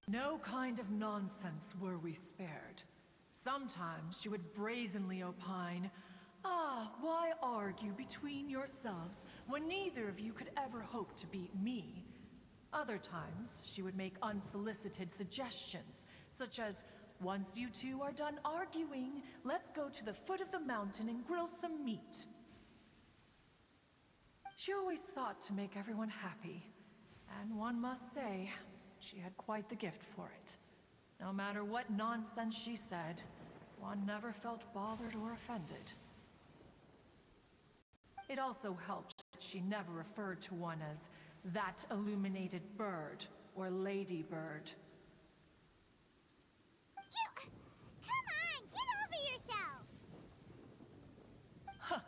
No kind of nonsense were we spared. Sometimes she would brazenly opine, why argue between yourselves when neither of you could ever hope to beat me? Other times, she would make unsolicited suggestions, such as, once you two are done arguing, let's go to the foot of the mountain and grill some meat. She always sought to make everyone happy, and one must say, she had quite the gift for it. No matter what nonsense she said, one never felt bothered or offended. It also helped that she never referred to one as that illuminated bird or ladybird. Come on, get over yourself!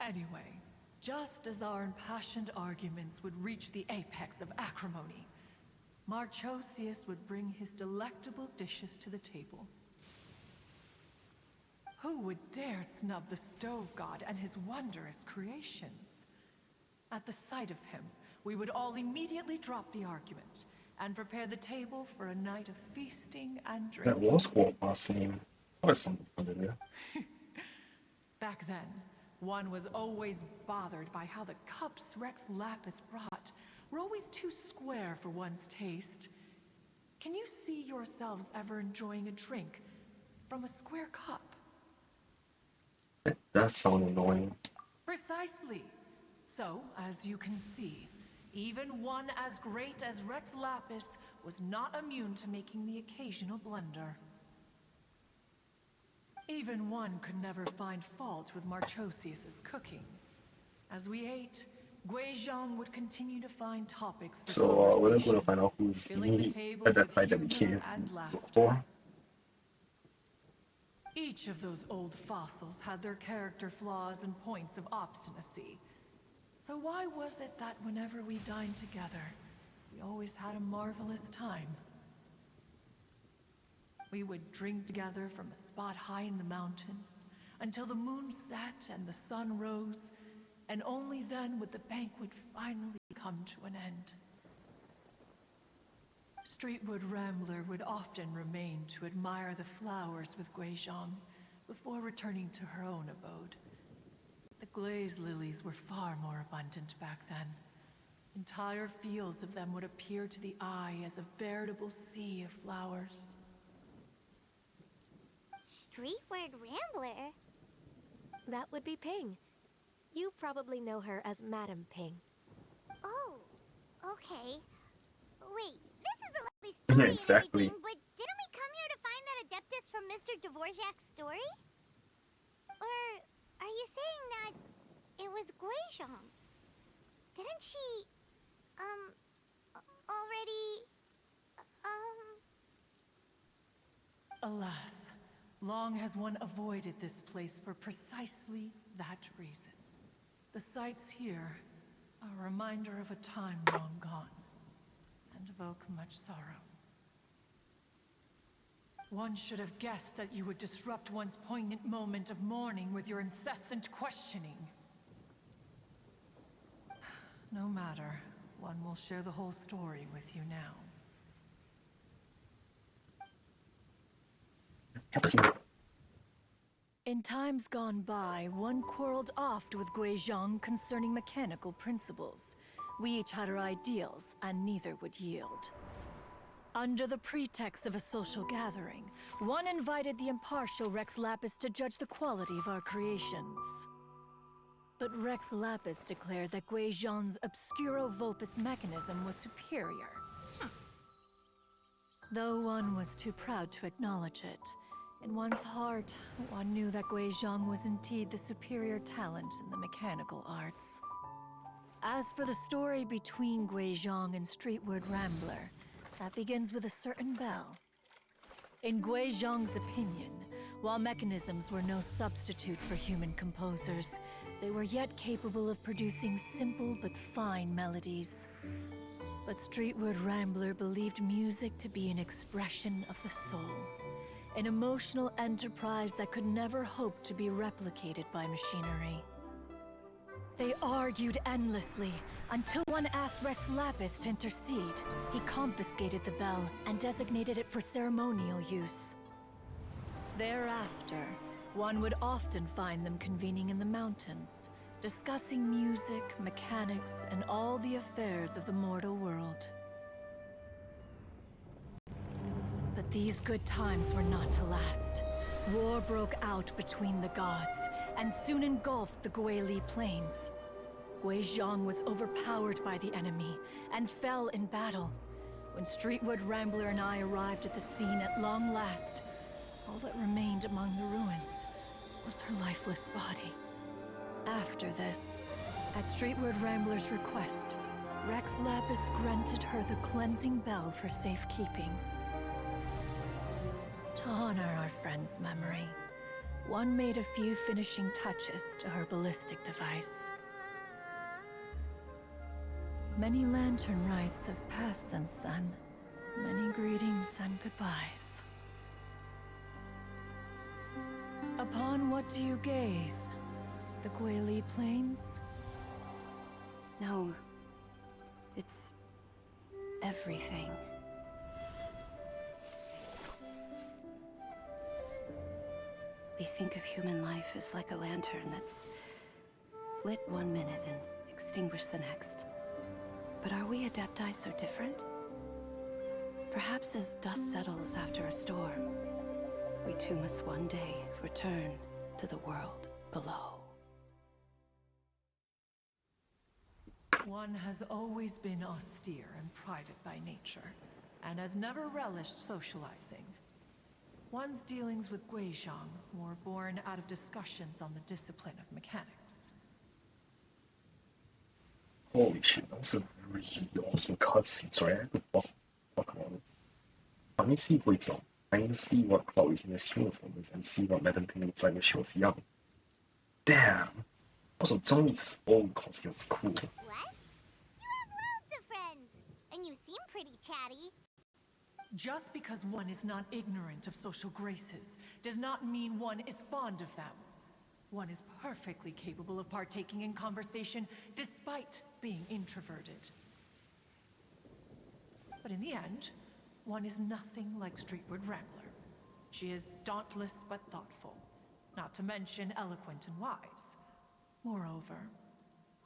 Anyway, just as our impassioned arguments would reach the apex of acrimony, Marchosius would bring his delectable dishes to the table. Who would dare snub the stove god and his wondrous creations? At the sight of him, we would all immediately drop the argument and prepare the table for a night of feasting and That drinking. was Squawk's name. That was something familiar. Back then, one was always bothered by how the cups Rex Lapis brought were always too square for one's taste. Can you see yourselves ever enjoying a drink from a square cup? That does sound annoying. Precisely. So, as you can see, even one as great as Rex Lapis was not immune to making the occasional blunder. Even one could never find fault with Marchosius's cooking. As we ate, Guizhong would continue to find topics for So we're going conversation, to find out who's filling the the table at that with fight that we humor came and laughter. for. Each of those old fossils had their character flaws and points of obstinacy. So why was it that whenever we dined together, we always had a marvelous time? We would drink together from a spot high in the mountains until the moon set and the sun rose, and only then would the banquet finally come to an end. Streetwood Rambler would often remain to admire the flowers with Guizhong before returning to her own abode. The glaze lilies were far more abundant back then. Entire fields of them would appear to the eye as a veritable sea of flowers. Streetward Rambler? That would be Ping. You probably know her as Madam Ping. Oh, okay. Wait, this is a lovely story Exactly. and everything, but didn't we come here to find that Adeptus from Mr. Dvorak's story? Or are you saying that it was Guizhong? Didn't she, already, Alas, long has one avoided this place for precisely that reason. The sights here are a reminder of a time long gone, and evoke much sorrow. One should have guessed that you would disrupt one's poignant moment of mourning with your incessant questioning. No matter, one will share the whole story with you now. In times gone by, one quarreled oft with Guizhong concerning mechanical principles. We each had our ideals, and neither would yield. Under the pretext of a social gathering, one invited the impartial Rex Lapis to judge the quality of our creations. But Rex Lapis declared that Guizhong's Obscuro Vulpus mechanism was superior. Though one was too proud to acknowledge it, in one's heart, one knew that Guizhong was indeed the superior talent in the mechanical arts. As for the story between Guizhong and Streetward Rambler, that begins with a certain bell. In Guizhong's opinion, while mechanisms were no substitute for human composers, they were yet capable of producing simple but fine melodies. But Streetward Rambler believed music to be an expression of the soul, an emotional enterprise that could never hope to be replicated by machinery. They argued endlessly, until one asked Rex Lapis to intercede. He confiscated the bell and designated it for ceremonial use. Thereafter, one would often find them convening in the mountains, discussing music, mechanics, and all the affairs of the mortal world. But these good times were not to last. War broke out between the gods, and soon engulfed the Guili Plains. Guizhong was overpowered by the enemy, and fell in battle. When Streetwood Rambler and I arrived at the scene at long last, all that remained among the ruins was her lifeless body. After this, at Streetwood Rambler's request, Rex Lapis granted her the cleansing bell for safekeeping. To honor our friend's memory, one made a few finishing touches to her ballistic device. Many lantern rites have passed since then. Many greetings and goodbyes. Upon what do you gaze? The Guili Plains? No. It's everything. We think of human life as like a lantern that's lit one minute and extinguished the next. But are we Adepti so different? Perhaps as dust settles after a storm, we too must one day return to the world below. One has always been austere and private by nature, and has never relished socializing. One's dealings with Guizhong were born out of discussions on the discipline of mechanics. Holy shit, that was a really awesome cutscene. Sorry, I had to fuck on it. Let me see for example. I can see what Chloe Hughes' uniform is and see what Madame Ping looked like when she was young. Damn! Also, Zhongyi's old costume was cool. What? You have loads of friends, and you seem pretty chatty. Just because one is not ignorant of social graces does not mean one is fond of them. One is perfectly capable of partaking in conversation despite being introverted. But in the end, one is nothing like Streetwood Rambler. She is dauntless but thoughtful, not to mention eloquent and wise. Moreover,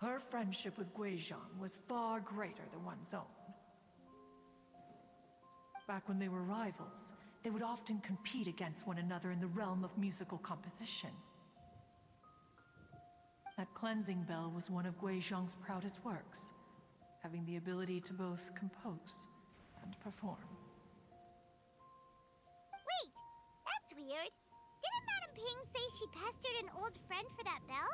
her friendship with Guizhong was far greater than one's own. Back when they were rivals, they would often compete against one another in the realm of musical composition. That cleansing bell was one of Guizhong's proudest works, having the ability to both compose and perform. Wait, that's weird. Didn't Madame Ping say she pestered an old friend for that bell?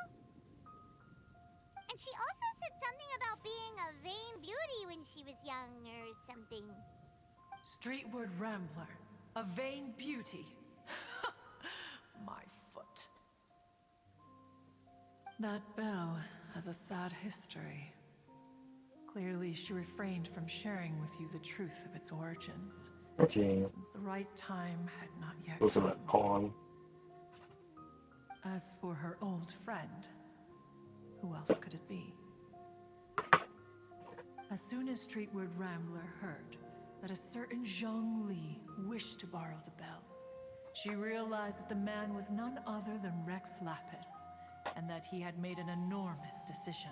And she also said something about being a vain beauty when she was young or something. Streetwood Rambler, a vain beauty. My foot. That bell has a sad history. Clearly, she refrained from sharing with you the truth of its origins. Okay, Since the right time had not yet those are come. that pawn. As for her old friend, who else could it be? As soon as Streetwood Rambler heard that a certain Zhang Li wished to borrow the bell, she realized that the man was none other than Rex Lapis, and that he had made an enormous decision.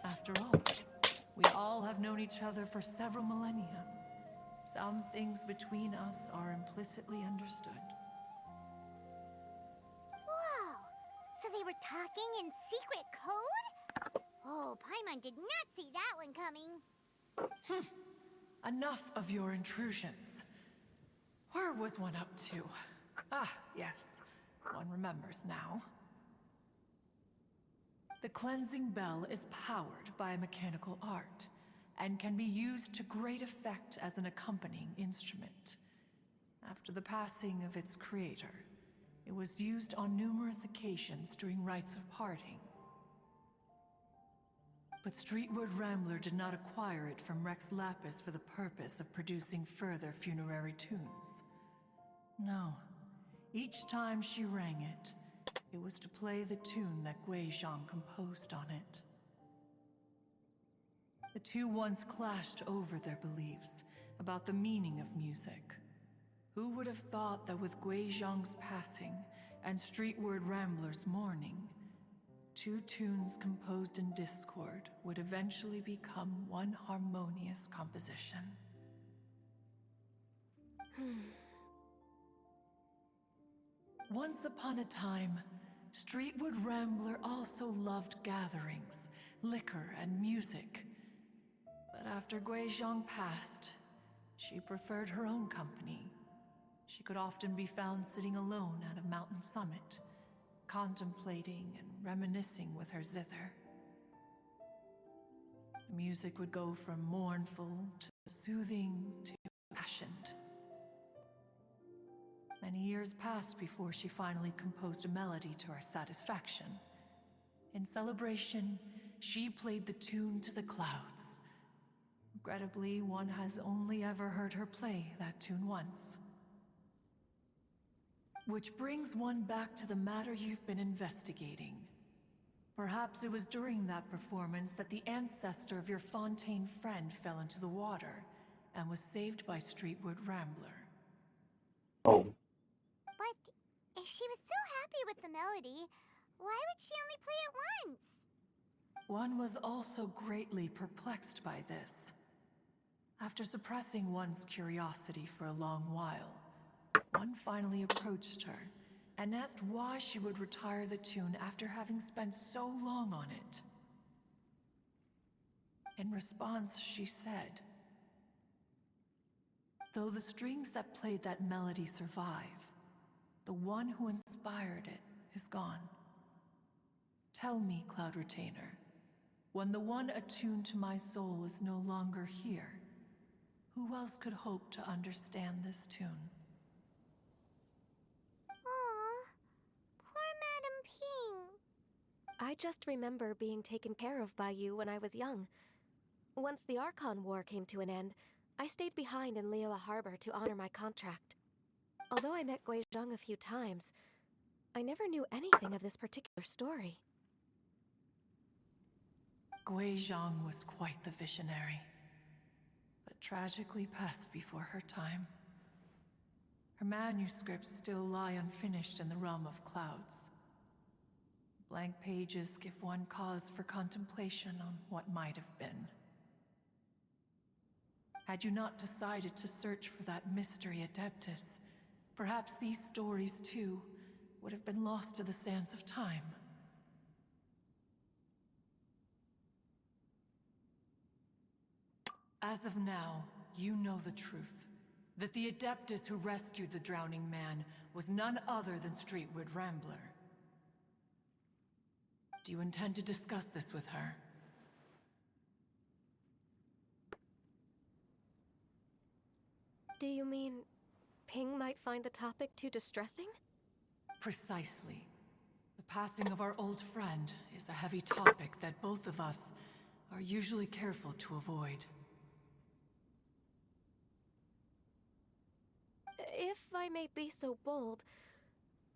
After all, we all have known each other for several millennia. Some things between us are implicitly understood. Whoa! So they were talking in secret code? Oh, Paimon did not see that one coming. Enough of your intrusions. Where was one up to? Ah, yes. One remembers now. The cleansing bell is powered by a mechanical art, and can be used to great effect as an accompanying instrument. After the passing of its creator, it was used on numerous occasions during rites of parting. But Streetwood Rambler did not acquire it from Rex Lapis for the purpose of producing further funerary tunes. No. Each time she rang it, it was to play the tune that Gui Zhang composed on it. The two once clashed over their beliefs about the meaning of music. Who would have thought that with Gui Zhang's passing and Streetward Rambler's mourning, two tunes composed in discord would eventually become one harmonious composition? Once upon a time, Streetwood Rambler also loved gatherings, liquor, and music. But after Gui Zhang passed, she preferred her own company. She could often be found sitting alone at a mountain summit, contemplating and reminiscing with her zither. The music would go from mournful to soothing to impassioned. Many years passed before she finally composed a melody to her satisfaction. In celebration, she played the tune to the clouds. Regrettably, one has only ever heard her play that tune once. Which brings one back to the matter you've been investigating. Perhaps it was during that performance that the ancestor of your Fontaine friend fell into the water and was saved by Streetwood Rambler. Oh, But if she was so happy with the melody, why would she only play it once? One was also greatly perplexed by this. After suppressing one's curiosity for a long while, one finally approached her and asked why she would retire the tune after having spent so long on it. In response, she said, "Though the strings that played that melody survive, the one who inspired it is gone. Tell me, Cloud Retainer, when the one attuned to my soul is no longer here, who else could hope to understand this tune?" Aw, poor Madam Ping. I just remember being taken care of by you when I was young. Once the Archon War came to an end, I stayed behind in Liyue Harbor to honor my contract. Although I met Gui Zhang a few times, I never knew anything of this particular story. Gui Zhang was quite the visionary, but tragically passed before her time. Her manuscripts still lie unfinished in the realm of clouds. Blank pages give one cause for contemplation on what might have been. Had you not decided to search for that mystery Adeptus, perhaps these stories too would have been lost to the sands of time. As of now, you know the truth. That the Adeptus who rescued the drowning man was none other than Streetwood Rambler. Do you intend to discuss this with her? Do you mean Ping might find the topic too distressing? Precisely. The passing of our old friend is a heavy topic that both of us are usually careful to avoid. If I may be so bold,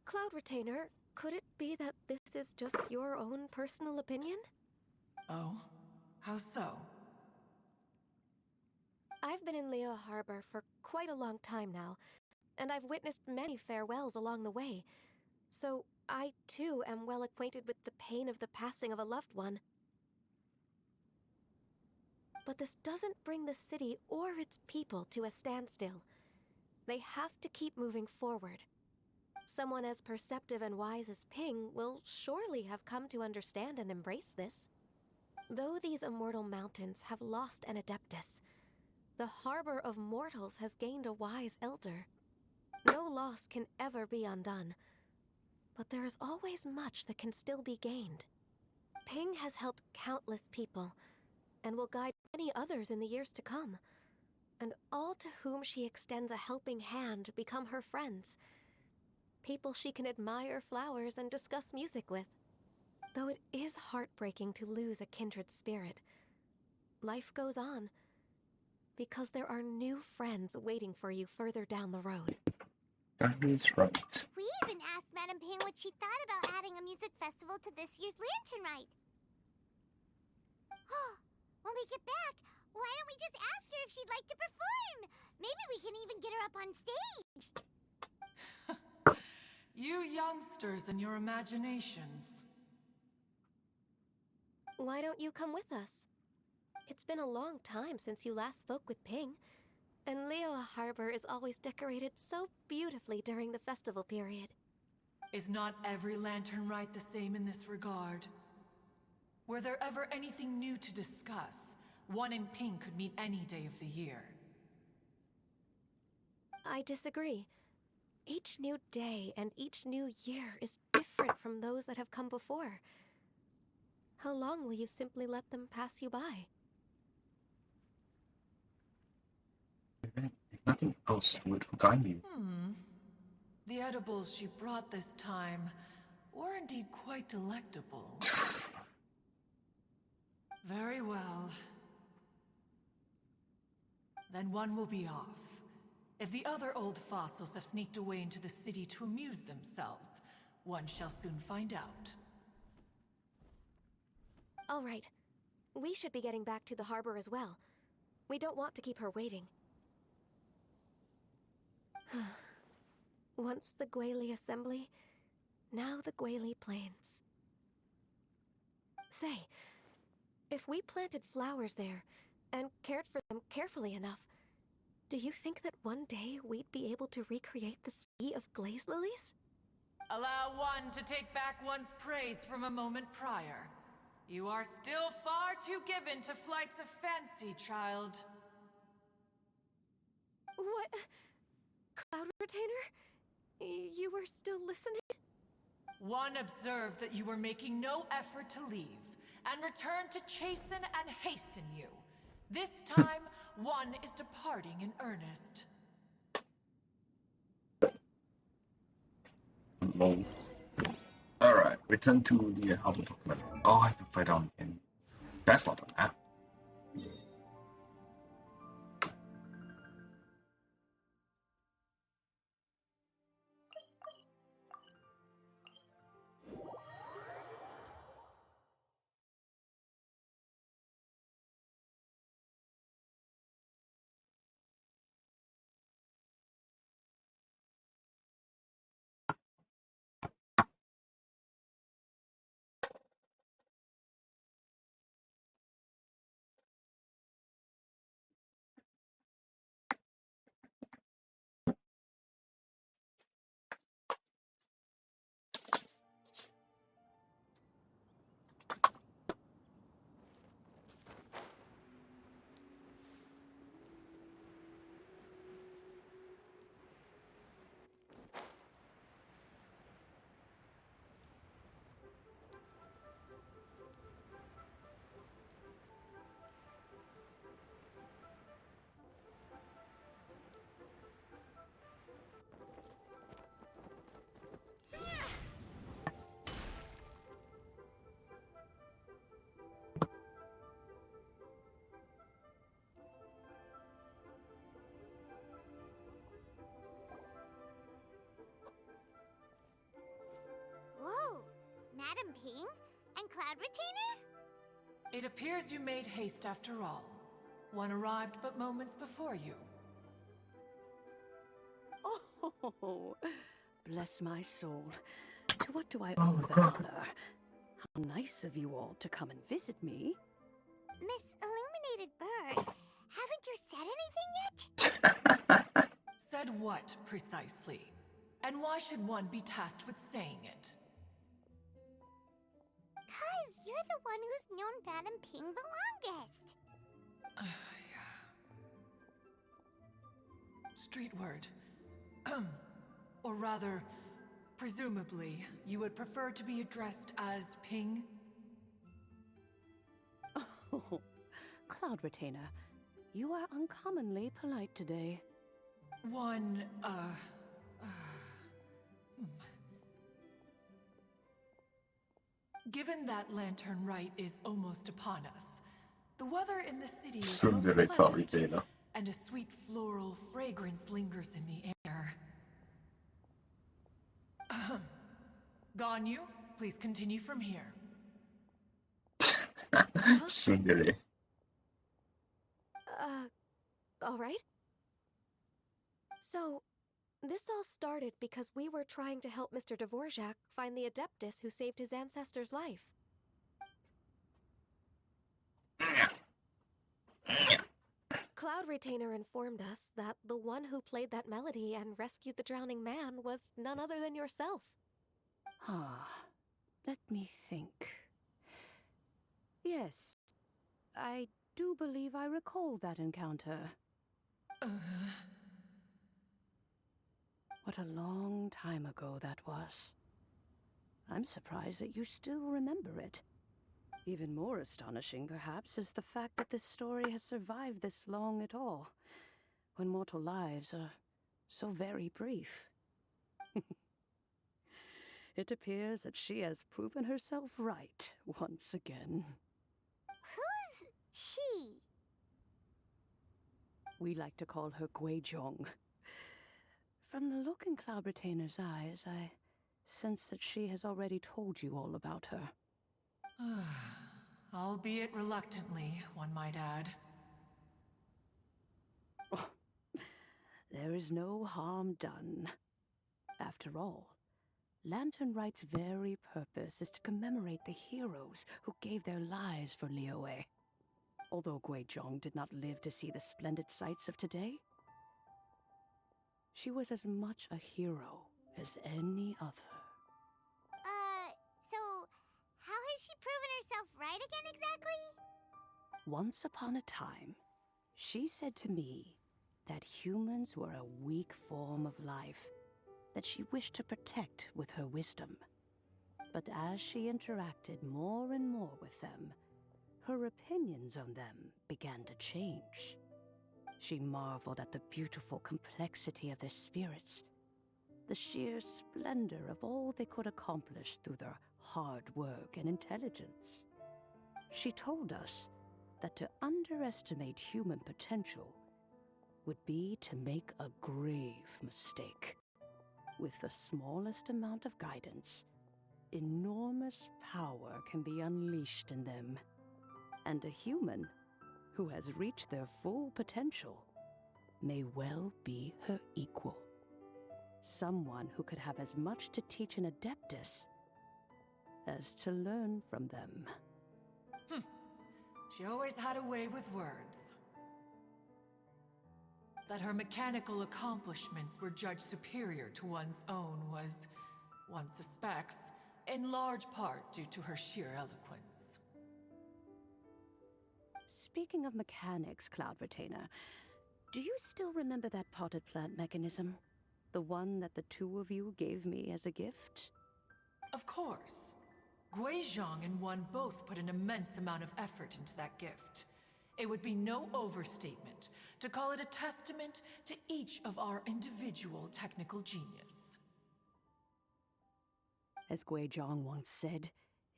Cloud Retainer, could it be that this is just your own personal opinion? Oh? How so? I've been in Liyue Harbor for quite a long time now, and I've witnessed many farewells along the way, so I too am well acquainted with the pain of the passing of a loved one. But this doesn't bring the city or its people to a standstill. They have to keep moving forward. Someone as perceptive and wise as Ping will surely have come to understand and embrace this. Though these immortal mountains have lost an Adeptus, the harbor of mortals has gained a wise elder. No loss can ever be undone, but there is always much that can still be gained. Ping has helped countless people, and will guide many others in the years to come. And all to whom she extends a helping hand become her friends. People she can admire flowers and discuss music with. Though it is heartbreaking to lose a kindred spirit, life goes on. Because there are new friends waiting for you further down the road. That is right. We even asked Madame Ping what she thought about adding a music festival to this year's Lantern Rite. When we get back, why don't we just ask her if she'd like to perform? Maybe we can even get her up on stage. You youngsters and your imaginations. Why don't you come with us? It's been a long time since you last spoke with Ping, and Liyue Harbor is always decorated so beautifully during the festival period. Is not every lantern rite the same in this regard? Were there ever anything new to discuss? One in Ping could meet any day of the year. I disagree. Each new day and each new year is different from those that have come before. How long will you simply let them pass you by? If nothing else would guide you. The edibles she brought this time were indeed quite delectable. Very well. Then one will be off. If the other old fossils have sneaked away into the city to amuse themselves, one shall soon find out. All right. We should be getting back to the harbor as well. We don't want to keep her waiting. Once the Guili Assembly, now the Guili Plains. Say, if we planted flowers there and cared for them carefully enough, do you think that one day we'd be able to recreate the sea of glaze lilies? Allow one to take back one's praise from a moment prior. You are still far too given to flights of fancy, child. What? Cloud Retainer? You were still listening? One observed that you were making no effort to leave, and returned to chasten and hasten you. This time, one is departing in earnest. Lol. Alright, return to the album document. Oh, I have to fight down again. That's not an app. Whoa! Madame Ping? And Cloud Retainer? It appears you made haste after all. One arrived but moments before you. Oh, bless my soul. To what do I Oh, owe the God. honor? How nice of you all to come and visit me. Miss Illuminated Bird, haven't you said anything yet? Said what, precisely? And why should one be tasked with saying it? 'Cause you're the one who's known Madame Ping the longest. Street word. Or rather, presumably, you would prefer to be addressed as Ping? Oh, Cloud Retainer, you are uncommonly polite today. One, Given that Lantern Rite is almost upon us, the weather in the city is most Tsundere pleasant, Cloud and a sweet floral fragrance lingers in the air. Ahem. Ganyu, please continue from here. Tsundere. Alright. So, this all started because we were trying to help Mr. Dvorak find the Adeptus who saved his ancestor's life. Cloud Retainer informed us that the one who played that melody and rescued the drowning man was none other than yourself. Ah, let me think. Yes, I do believe I recall that encounter. What a long time ago that was. I'm surprised that you still remember it. Even more astonishing, perhaps, is the fact that this story has survived this long at all, when mortal lives are so very brief. It appears that she has proven herself right once again. Who's she? We like to call her Guizhong. From the look in Cloud Retainer's eyes, I sense that she has already told you all about her. Albeit reluctantly, one might add. There is no harm done. After all, Lantern Rite's very purpose is to commemorate the heroes who gave their lives for Liyue. Although Guizhong did not live to see the splendid sights of today, she was as much a hero as any other. So, how has she proven herself right again exactly? Once upon a time, she said to me that humans were a weak form of life that she wished to protect with her wisdom. But as she interacted more and more with them, her opinions on them began to change. She marveled at the beautiful complexity of their spirits, the sheer splendor of all they could accomplish through their hard work and intelligence. She told us that to underestimate human potential would be to make a grave mistake. With the smallest amount of guidance, enormous power can be unleashed in them. And a human who has reached their full potential may well be her equal. Someone who could have as much to teach an Adeptus as to learn from them. She always had a way with words. That her mechanical accomplishments were judged superior to one's own was, one suspects, in large part due to her sheer eloquence. Speaking of mechanics, Cloud Retainer, do you still remember that potted plant mechanism? The one that the two of you gave me as a gift? Of course. Guizhong and one both put an immense amount of effort into that gift. It would be no overstatement to call it a testament to each of our individual technical genius. As Guizhong once said,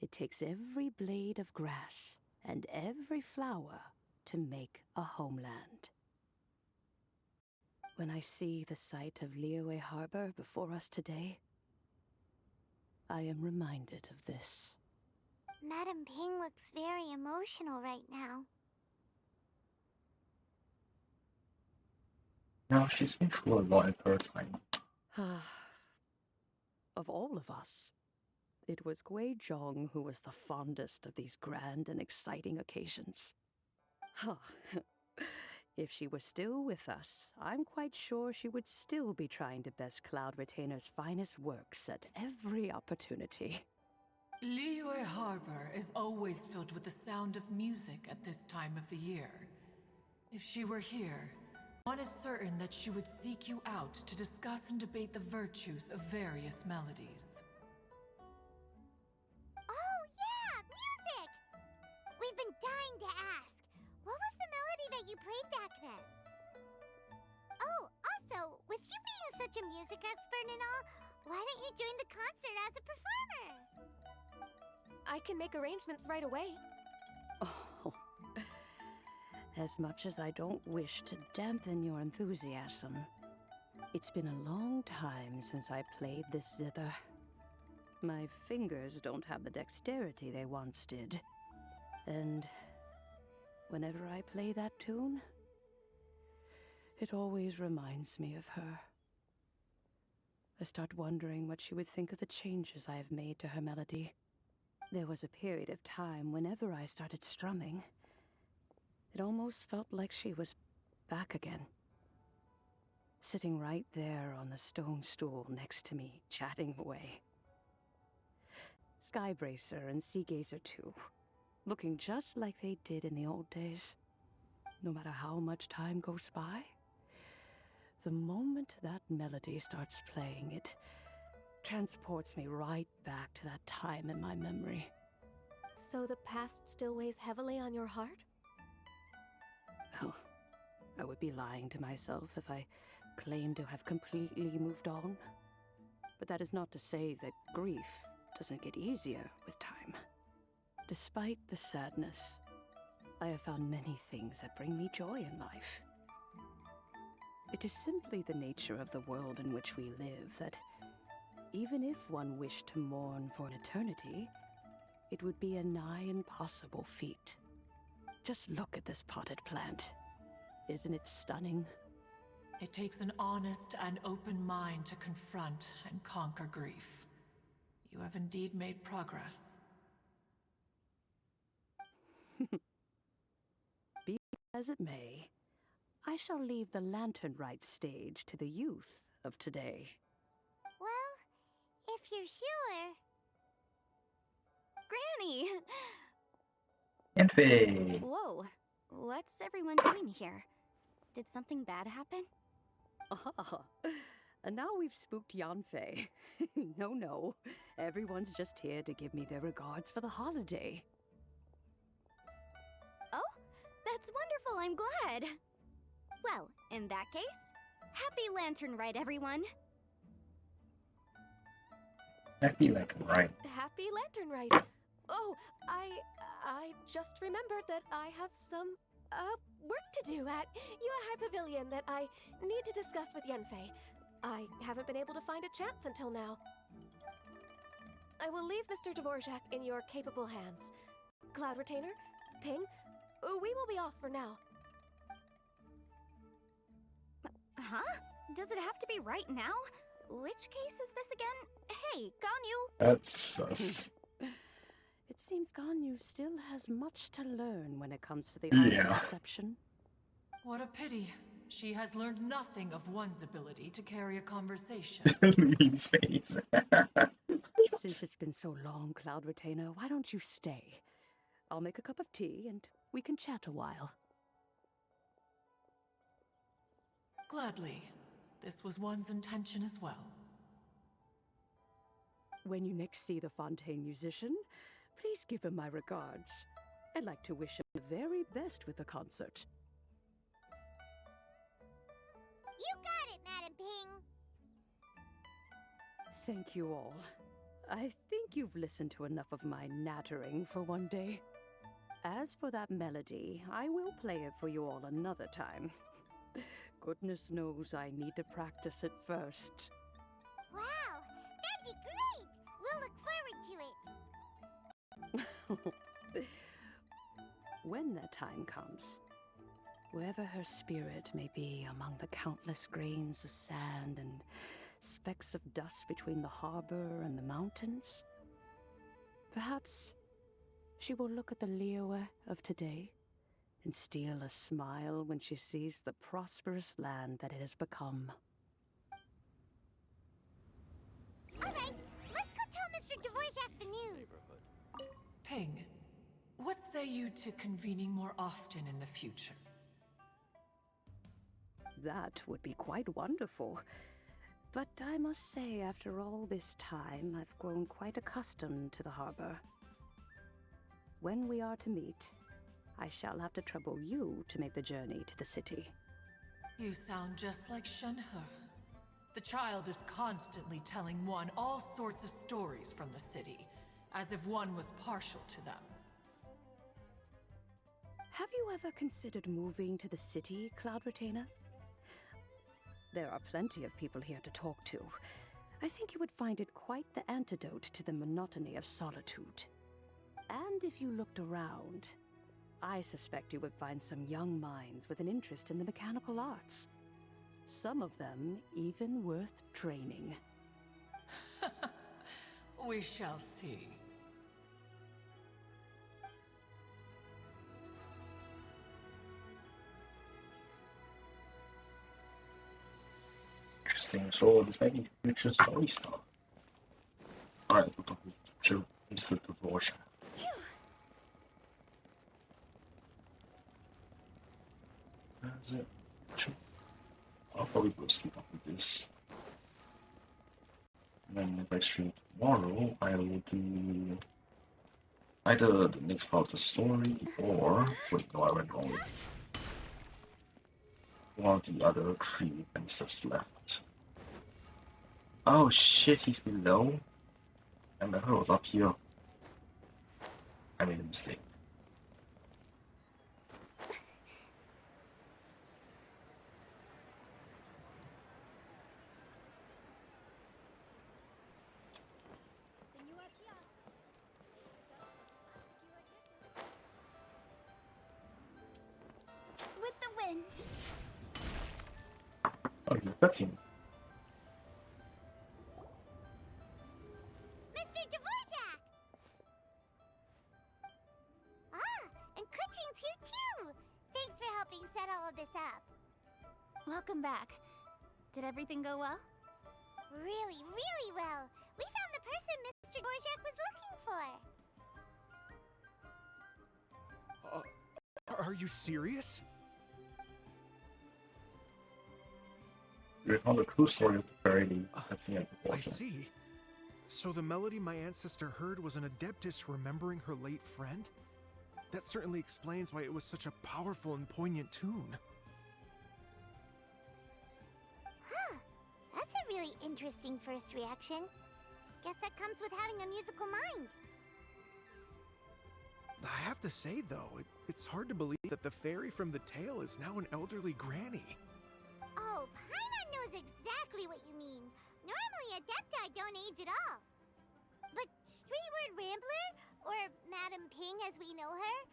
it takes every blade of grass and every flower to make a homeland. When I see the sight of Liyue Harbor before us today, I am reminded of this. Madame Ping looks very emotional right now. Now, she's been through a lot in her time. Of all of us, it was Guizhong who was the fondest of these grand and exciting occasions. If she were still with us, I'm quite sure she would still be trying to best Cloud Retainer's finest works at every opportunity. Liyue Harbor is always filled with the sound of music at this time of the year. If she were here, one is certain that she would seek you out to discuss and debate the virtues of various melodies. Oh yeah, music! We've been dying to ask. What was the melody that you played back then? Oh, also, with you being such a music expert and all, why don't you join the concert as a performer? I can make arrangements right away. Oh, as much as I don't wish to dampen your enthusiasm, it's been a long time since I played this zither. My fingers don't have the dexterity they once did. And whenever I play that tune, it always reminds me of her. I start wondering what she would think of the changes I have made to her melody. There was a period of time whenever I started strumming, it almost felt like she was back again. Sitting right there on the stone stool next to me, chatting away. Skybracer and Seagazer too, looking just like they did in the old days. No matter how much time goes by, the moment that melody starts playing, it transports me right back to that time in my memory. So the past still weighs heavily on your heart? Well, I would be lying to myself if I claimed to have completely moved on. But that is not to say that grief doesn't get easier with time. Despite the sadness, I have found many things that bring me joy in life. It is simply the nature of the world in which we live that even if one wished to mourn for an eternity, it would be a nigh impossible feat. Just look at this potted plant. Isn't it stunning? It takes an honest and open mind to confront and conquer grief. You have indeed made progress. Be as it may, I shall leave the lantern rite stage to the youth of today. Well, if you're sure. Granny! Yanfei! Whoa, what's everyone doing here? Did something bad happen? Ah, and now we've spooked Yanfei. No, everyone's just here to give me their regards for the holiday. Oh, that's wonderful, I'm glad. Well, in that case, happy Lantern Rite, everyone. Happy like right. Happy Lantern Rite. Oh, I just remembered that I have some, work to do at Yuehai Pavilion that I need to discuss with Yanfei. I haven't been able to find a chance until now. I will leave Mr. Dvorak in your capable hands. Cloud Retainer, Ping, we will be off for now. Huh? Does it have to be right now? Which case is this again? Hey, Ganyu! That's sus. It seems Ganyu still has much to learn when it comes to the art of deception. What a pity. She has learned nothing of one's ability to carry a conversation. Luigi's face. Since it's been so long, Cloud Retainer, why don't you stay? I'll make a cup of tea and we can chat a while. Gladly. This was one's intention as well. When you next see the Fontaine musician, please give him my regards. I'd like to wish him the very best with the concert. You got it, Madam Ping. Thank you all. I think you've listened to enough of my nattering for one day. As for that melody, I will play it for you all another time. Goodness knows I need to practice it first. Wow, that'd be great. We'll look forward to it. When that time comes, wherever her spirit may be among the countless grains of sand and specks of dust between the harbor and the mountains, perhaps she will look at the Liyue of today and steal a smile when she sees the prosperous land that it has become. All right, let's go tell Mr. Dvorak the news. Ping, what say you to convening more often in the future? That would be quite wonderful. But I must say, after all this time, I've grown quite accustomed to the harbor. When we are to meet, I shall have to trouble you to make the journey to the city. You sound just like Shenhe. The child is constantly telling one all sorts of stories from the city, as if one was partial to them. Have you ever considered moving to the city, Cloud Retainer? There are plenty of people here to talk to. I think you would find it quite the antidote to the monotony of solitude. And if you looked around, I suspect you would find some young minds with an interest in the mechanical arts. Some of them even worth training. We shall see. Interesting. So this might be future story stuff. Alright, to Mr. Dvorak. That's it. I'll probably go sleep after this. And then if I stream tomorrow, I will do either the next part of the story or wait, no, I went wrong. One of the other 3 events that's left. Oh shit, he's below. And the herd was up here. I made a mistake. With the wind. Oh, he's a cutscene. Mr. Dvorak! Ah, and Kuchin's here too! Thanks for helping set all of this up. Welcome back. Did everything go well? Really, really well. We found the person Mr. Dvorak was looking for. Are you serious? You recall the true story of the fairy that's the end of I see. So the melody my ancestor heard was an adeptus remembering her late friend? That certainly explains why it was such a powerful and poignant tune. Huh. That's a really interesting first reaction. Guess that comes with having a musical mind. I have to say, though, it's hard to believe that the fairy from the tale is now an elderly granny. Oh, Paimon knows exactly what you mean. Normally, Adepti don't age at all. But Streetward Rambler, or Madam Ping as we know her,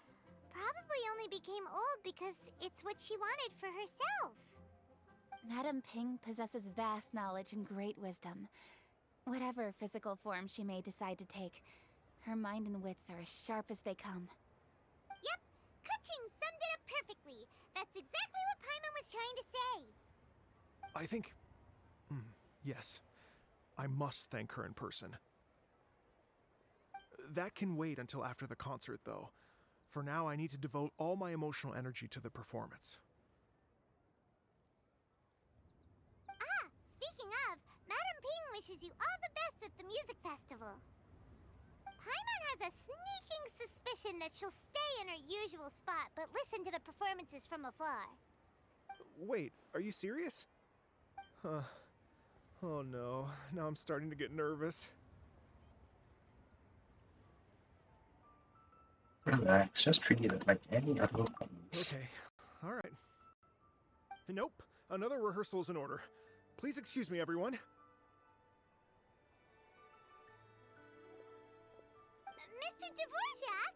probably only became old because it's what she wanted for herself. Madam Ping possesses vast knowledge and great wisdom. Whatever physical form she may decide to take, her mind and wits are as sharp as they come. Yep, Kuching summed it up perfectly. That's exactly what Paimon was trying to say. I think... yes. I must thank her in person. That can wait until after the concert, though. For now, I need to devote all my emotional energy to the performance. Ah, speaking of, Madam Ping wishes you all the best at the music festival. Paimon has a sneaking suspicion that she'll stay in her usual spot, but listen to the performances from afar. Wait, are you serious? Huh. Oh no, now I'm starting to get nervous. Relax, just treat it like any other performance. Okay, alright. Nope, another rehearsal is in order. Please excuse me, everyone. Mr. Dvorak?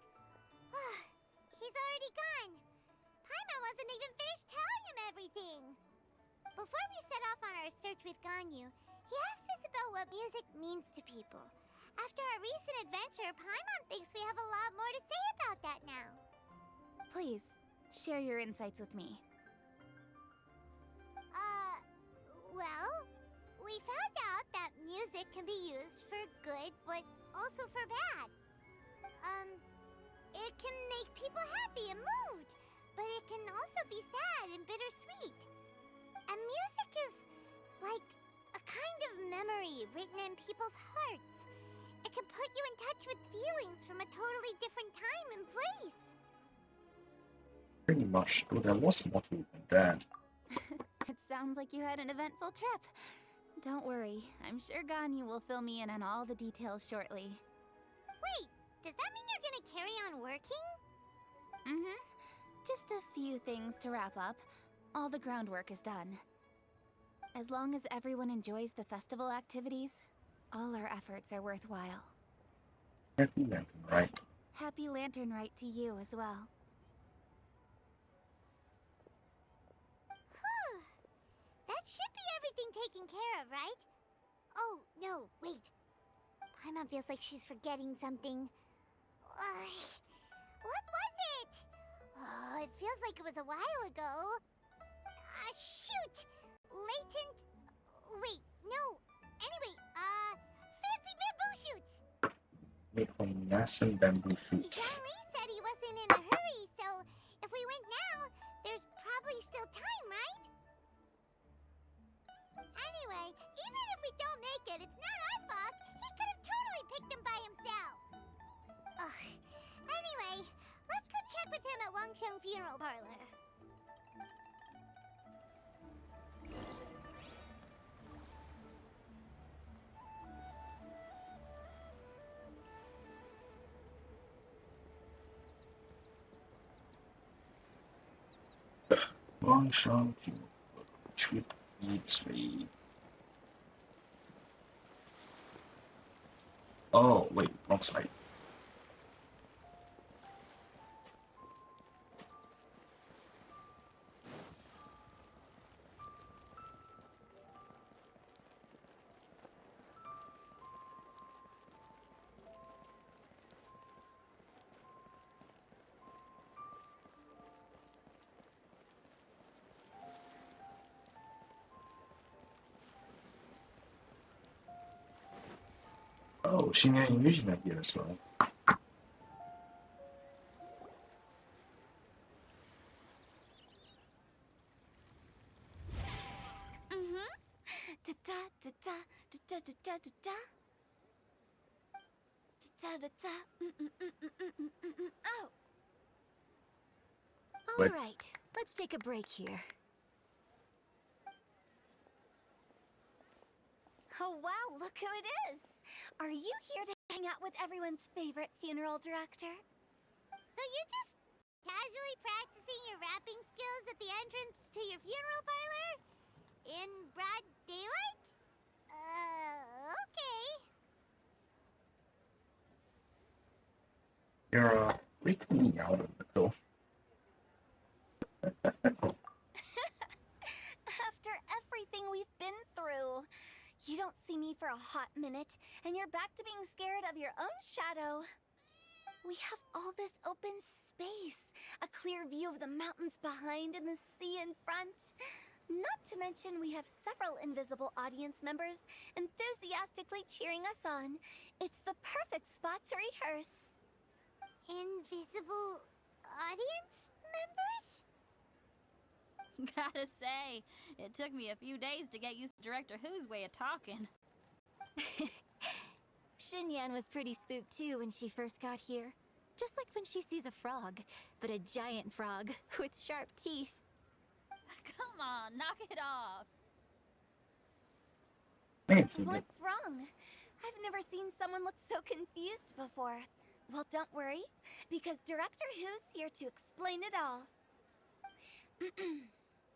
He's already gone. Paimon wasn't even finished telling him everything. Before we set off on our search with Ganyu, he asked us about what music means to people. After our recent adventure, Paimon thinks we have a lot more to say about that now. Please, share your insights with me. Well, we found out that music can be used for good, but also for bad. It can make people happy and moved, but it can also be sad and bittersweet. And music is like a kind of memory written in people's hearts. It can put you in touch with feelings from a totally different time and place. Pretty much, though there was more to it than that. It sounds like you had an eventful trip. Don't worry, I'm sure Ganyu will fill me in on all the details shortly. Wait, does that mean you're gonna carry on working? Mm-hmm. Just a few things to wrap up. All the groundwork is done. As long as everyone enjoys the festival activities, all our efforts are worthwhile. Happy Lantern, right? Happy Lantern Rite to you as well. Whew. That should be everything taken care of, right? Oh, no, wait. Paimon feels like she's forgetting something. What was it? Oh, it feels like it was a while ago. Shoot! Latent... Wait, no. Anyway, fancy bamboo shoots! Made from nuts and bamboo shoots. Zhang Li said he wasn't in a hurry, so if we went now, there's probably still time, right? Anyway, even if we don't make it, it's not our fault. He could have totally picked them by himself. Ugh. Anyway, let's go check with him at Wangsheng Funeral Parlor. Longshot, which needs me. Oh, wait, wrong side. Oh, Shinya and Yuji might be here as well. Mm-hmm. Da-da, da-da, da-da, da-da, da-da. Da-da-da, oh. What? All right, let's take a break here. Oh wow, look who it is! Are you here to hang out with everyone's favorite funeral director? So you're just casually practicing your rapping skills at the entrance to your funeral parlor? In broad daylight? Okay. You're freaking me out of it though. After everything we've been through, you don't see me for a hot minute, and you're back to being scared of your own shadow. We have all this open space, a clear view of the mountains behind and the sea in front. Not to mention we have several invisible audience members enthusiastically cheering us on. It's the perfect spot to rehearse. Invisible audience members? Gotta say, it took me a few days to get used to Director Who's way of talking. Xinyan was pretty spooked too when she first got here. Just like when she sees a frog, but a giant frog with sharp teeth. Come on, knock it off. What's wrong? I've never seen someone look so confused before. Well, don't worry, because Director Who's here to explain it all.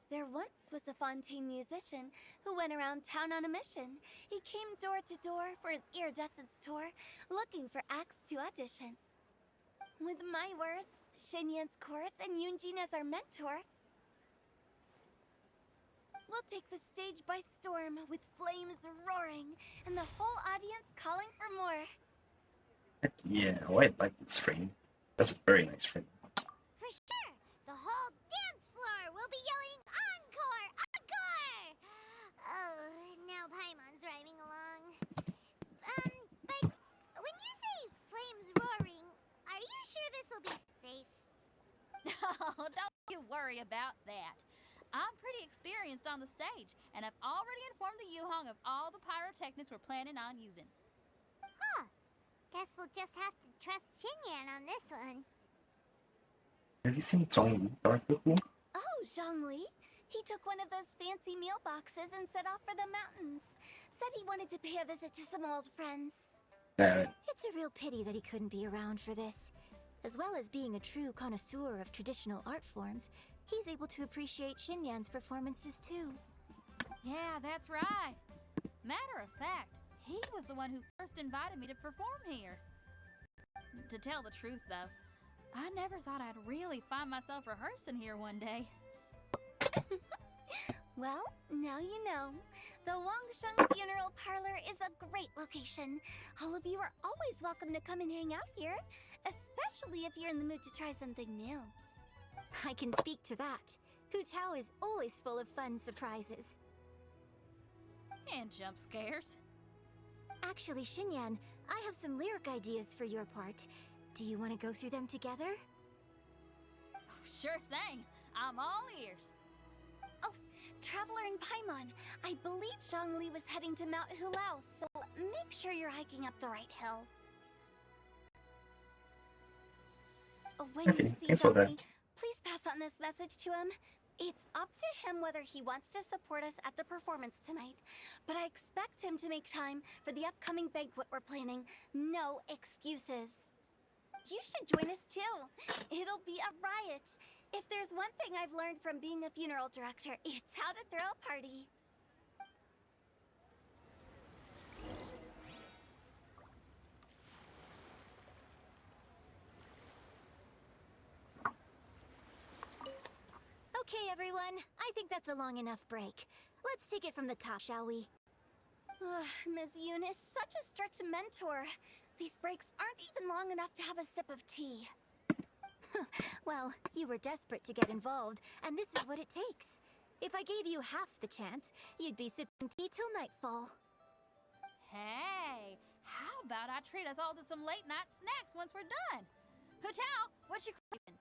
There once was a Fontaine musician who went around town on a mission. He came door to door for his iridescence tour, looking for acts to audition. With my words, Xinyan's chorus, and Yunjin as our mentor, we'll take the stage by storm with flames roaring and the whole audience calling for more. Heck yeah, oh, I like this frame. That's a very nice frame. For sure! The whole dance floor will be yelling encore! Encore! Oh, now Paimon's rhyming along. But when you say flames roaring, are you sure this'll be safe? No, don't you worry about that. I'm pretty experienced on the stage, and I've already informed the Yuhong of all the pyrotechnics we're planning on using. Huh. Guess we'll just have to trust Xinyan on this one. Have you seen Zhongli Dark before? Oh, Zhongli. He took one of those fancy meal boxes and set off for the mountains. Said he wanted to pay a visit to some old friends. Damn it. It's a real pity that he couldn't be around for this. As well as being a true connoisseur of traditional art forms, he's able to appreciate Xinyan's performances too. Yeah, that's right. Matter of fact, he was the one who first invited me to perform here. To tell the truth, though, I never thought I'd really find myself rehearsing here one day. Well, now you know. The Wangsheng Funeral Parlor is a great location. All of you are always welcome to come and hang out here, especially if you're in the mood to try something new. I can speak to that. Hu Tao is always full of fun surprises. And jump scares. Actually, Xinyan, I have some lyric ideas for your part. Do you want to go through them together? Sure thing. I'm all ears. Oh, Traveler in Paimon, I believe Zhongli was heading to Mount Hulao, so make sure you're hiking up the right hill. When Okay, you see thanks for that. Zhongli, please pass on this message to him. It's up to him whether he wants to support us at the performance tonight, but I expect him to make time for the upcoming banquet we're planning. No excuses. You should join us too. It'll be a riot. If there's one thing I've learned from being a funeral director, it's how to throw a party. Okay, everyone. I think that's a long enough break. Let's take it from the top, shall we? Ms. Eunice, such a strict mentor. These breaks aren't even long enough to have a sip of tea. Well, you were desperate to get involved, and this is what it takes. If I gave you half the chance, you'd be sipping tea till nightfall. Hey, how about I treat us all to some late night snacks once we're done? Hu Tao, what you craving?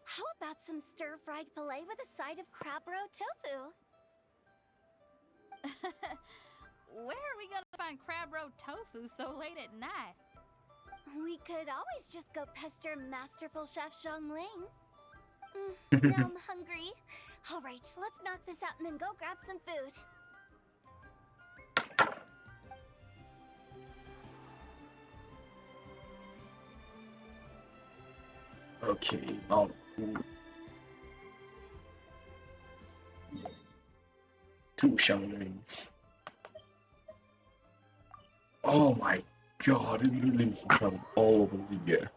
How about some stir-fried filet with a side of crab roe tofu? Where are we gonna find crab roe tofu so late at night? We could always just go pester Masterful Chef Zhongling. Now I'm hungry. All right, let's knock this out and then go grab some food. Okay, 2 Shaolins. Oh my god, it literally can travel all over the year.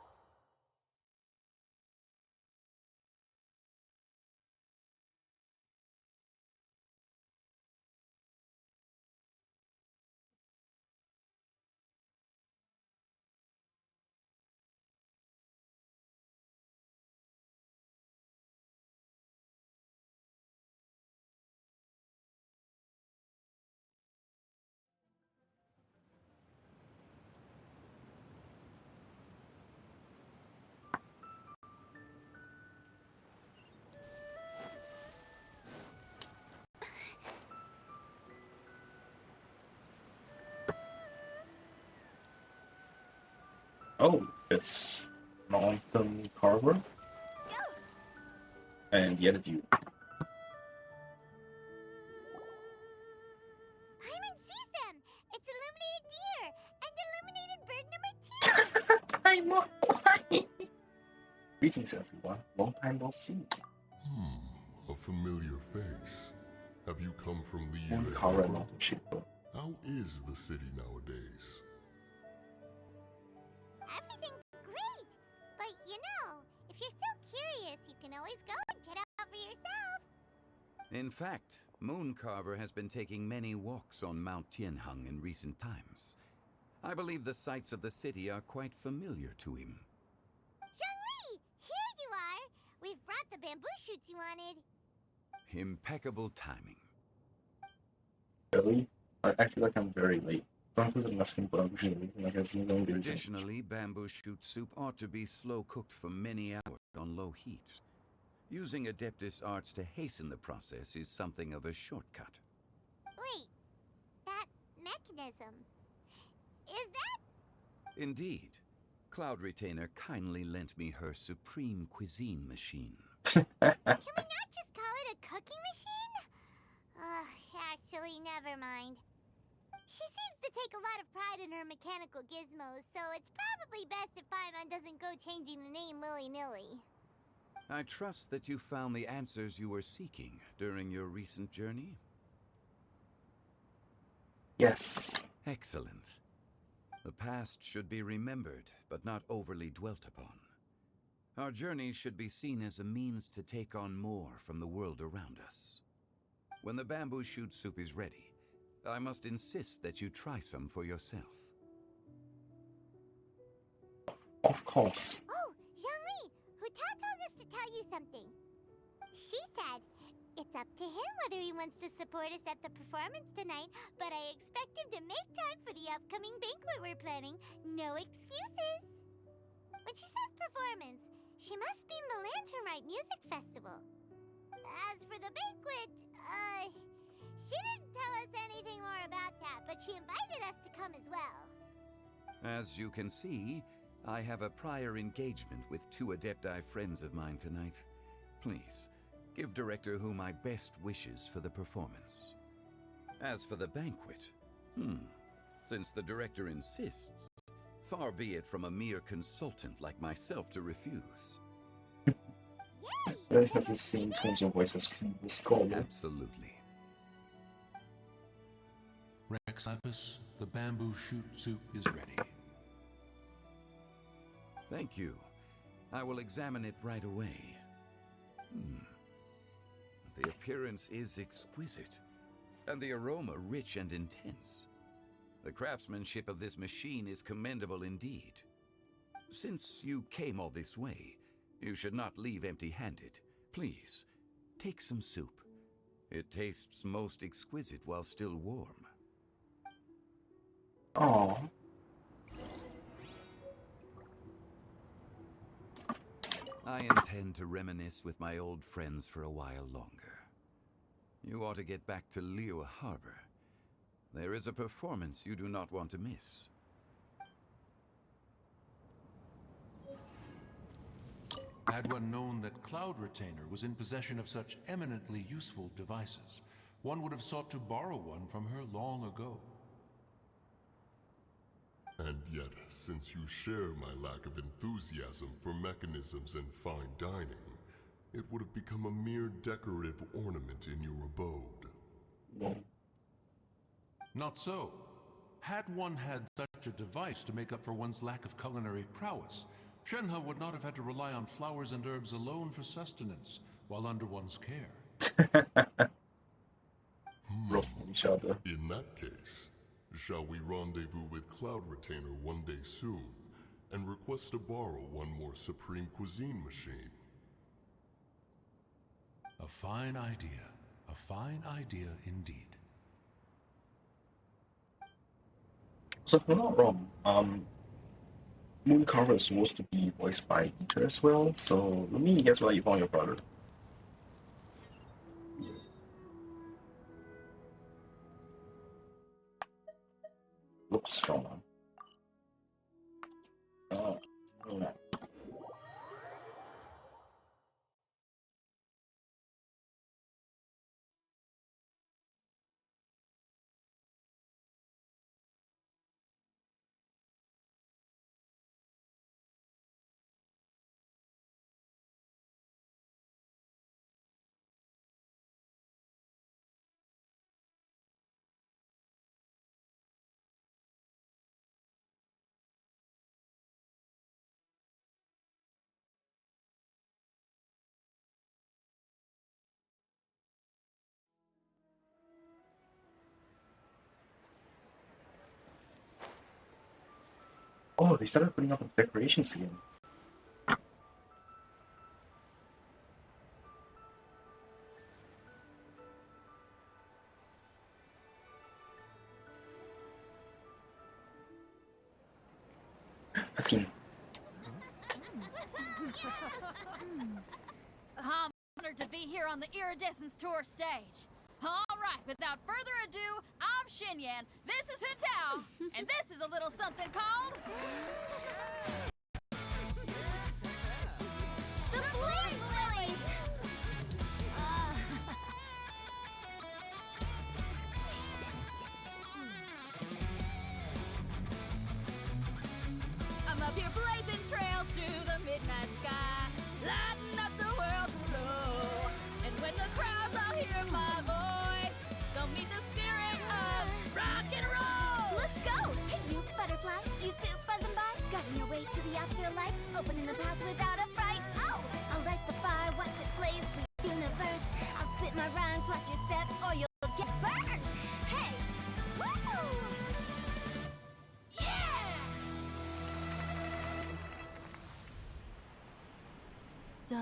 Oh, it's Mountain Carver and the other dude. Paimon sees them! It's illuminated deer and illuminated bird number 2! Paimon! Greetings, everyone. Long time no see. A familiar face. Have you come from the Moon Carver and Mountain Shaper. How is the city nowadays? Everything's great! But you know, if you're so curious, you can always go and check it out for yourself! In fact, Mooncarver has been taking many walks on Mount Tianheng in recent times. I believe the sights of the city are quite familiar to him. Zhongli! Here you are! We've brought the bamboo shoots you wanted! Impeccable timing. Really? I feel like I'm very late. Don't because I'm asking, but I'm usually like I see no reason. Traditionally, bamboo shoot soup ought to be slow cooked for many hours on low heat. Using Adeptus arts to hasten the process is something of a shortcut. Wait, that mechanism. Is that? Indeed. Cloud Retainer kindly lent me her supreme cuisine machine. Can we not just call it a cooking machine? Actually, never mind. She seems to take a lot of pride in her mechanical gizmos, so it's probably best if Paimon doesn't go changing the name willy-nilly. I trust that you found the answers you were seeking during your recent journey? Yes. Excellent. The past should be remembered, but not overly dwelt upon. Our journey should be seen as a means to take on more from the world around us. When the bamboo shoot soup is ready, I must insist that you try some for yourself. Of course. Oh, Zhangli, Huta told us to tell you something. She said, it's up to him whether he wants to support us at the performance tonight, but I expect him to make time for the upcoming banquet we're planning. No excuses. When she says performance, she must mean the Lanternite Music Festival. As for the banquet, she didn't tell us anything more about that, but she invited us to come as well. As you can see, I have a prior engagement with 2 Adepti friends of mine tonight. Please, give Director Hu my best wishes for the performance. As for the banquet, since the Director insists, far be it from a mere consultant like myself to refuse. That has the same tones of voice as Feeble Scholar. Absolutely. Rex Lapis, the bamboo shoot soup is ready. Thank you. I will examine it right away. The appearance is exquisite, and the aroma rich and intense. The craftsmanship of this machine is commendable indeed. Since you came all this way, you should not leave empty-handed. Please, take some soup. It tastes most exquisite while still warm. Oh. I intend to reminisce with my old friends for a while longer. You ought to get back to Liyue Harbor. There is a performance you do not want to miss. Had one known that Cloud Retainer was in possession of such eminently useful devices, one would have sought to borrow one from her long ago. And yet, since you share my lack of enthusiasm for mechanisms and fine dining, it would have become a mere decorative ornament in your abode. Not so. Had one had such a device to make up for one's lack of culinary prowess, Shenhe would not have had to rely on flowers and herbs alone for sustenance, while under one's care. Roasting each other. In that case, shall we rendezvous with Cloud Retainer one day soon, and request to borrow one more Supreme Cuisine machine? A fine idea. A fine idea indeed. So if I'm not wrong, Mooncarver is supposed to be voiced by Ether as well, so let me guess why you found your brother. Looks strong. Oh, alright. Oh, they started putting up the decorations again. Let's see. I'm honored to be here on the Iridescence Tour stage. All right, without further ado, I'm Xinyan, this is Hitao, and this is a little something called... the Flame Lilies!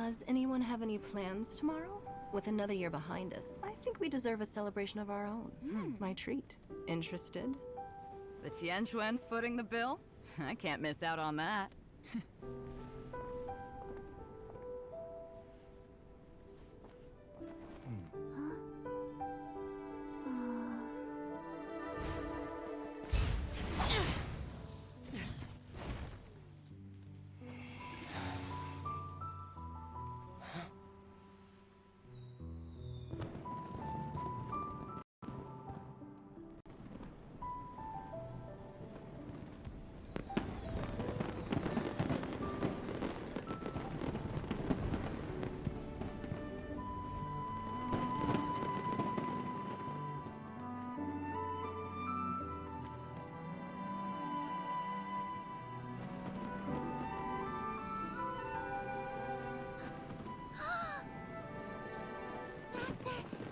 Does anyone have any plans tomorrow? With another year behind us, I think we deserve a celebration of our own. My treat. Interested? The Tianquan footing the bill? I can't miss out on that.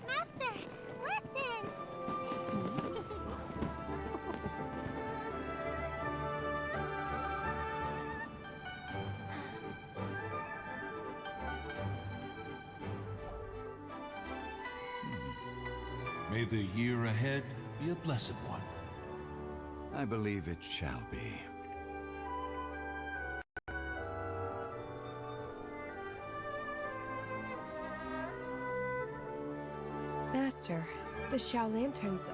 Master, listen! May the year ahead be a blessed one. I believe it shall be. Master, the Xiao Lanterns,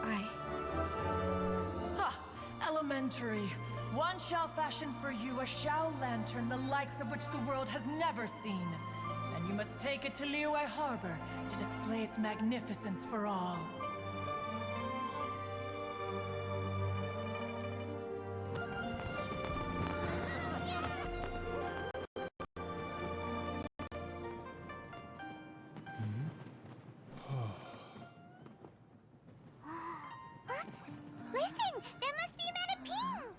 Ha! Elementary. One shall fashion for you a Xiao Lantern the likes of which the world has never seen. And you must take it to Liyue Harbor to display its magnificence for all. Listen! That must be Madame Ping!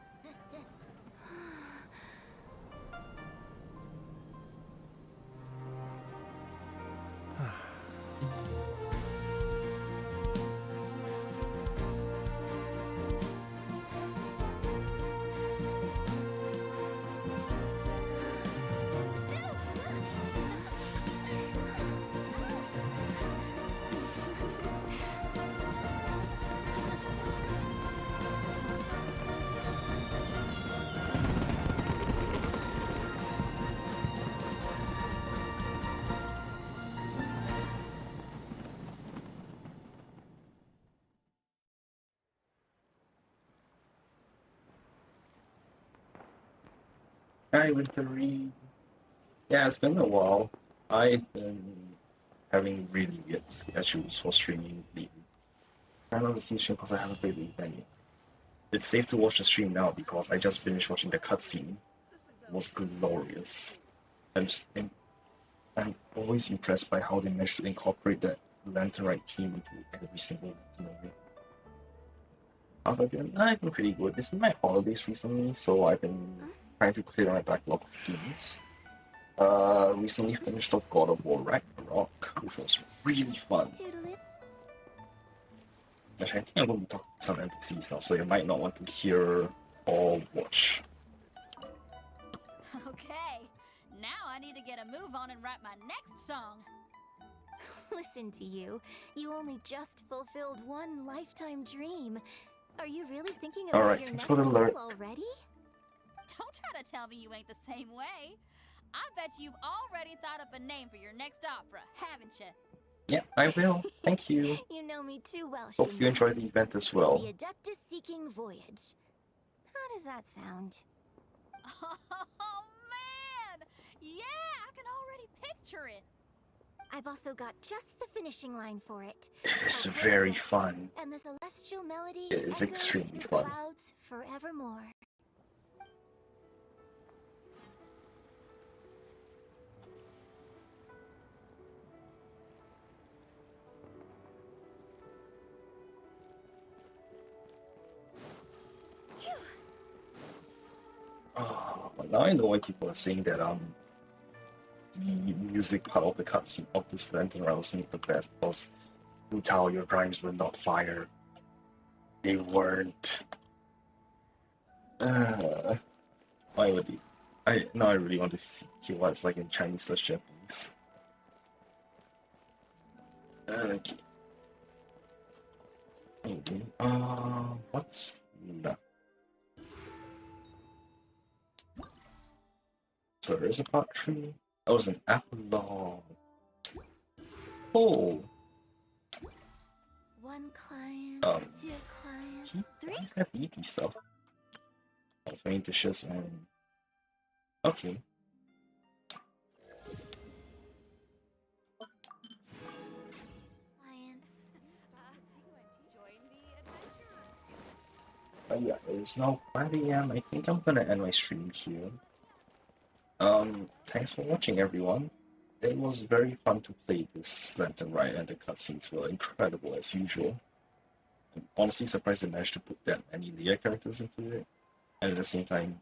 Hi, Wintery. Yeah, it's been a while. I've been having really weird schedules for streaming lately. Trying not to see stream because I haven't played the event yet. It's safe to watch the stream now because I just finished watching the cutscene. It was glorious. And I'm always impressed by how they managed to incorporate that lantern right theme into every single lantern movie. How have I been? I've been pretty good. It's been my holidays recently, so I've been trying to clear my backlog of games. Recently finished off God of War Ragnarok, which was really fun. Actually, I think I'm going to be talking to some NPCs now, so you might not want to hear or watch. Okay, now I need to get a move on and write my next song. Listen to you. You only just fulfilled one lifetime dream. Are you really thinking about Alright, your thanks next for the goal alert. already? Don't try to tell me you ain't the same way. I bet you've already thought up a name for your next opera, haven't you? Yeah, I will. Thank you. You know me too well, Hope you Shinra. enjoyed the event as well. The Adeptus Seeking Voyage. How does that sound? Oh, man! Yeah, I can already picture it. I've also got just the finishing line for it. It is A very voice fun. and the celestial melody It is echoes extremely through the fun. clouds forevermore. Oh, but now I know why people are saying that the music part of the cutscene of this Lantern Round wasn't the best because you tell your rhymes were not fire. They weren't. Why would they? I really want to hear what it's like in Chinese/Japanese. things. Okay. Okay. What's that? So there's a part 3. That was an epilogue. Oh. One client, two clients, three. Why is that EP stuff? Faint dishes and okay. But yeah, it's now 5 AM. I think I'm gonna end my stream here. Thanks for watching, everyone. It was very fun to play this Lantern Ride, and the cutscenes were incredible as usual. I'm honestly surprised they managed to put that many Leah characters into it, and at the same time,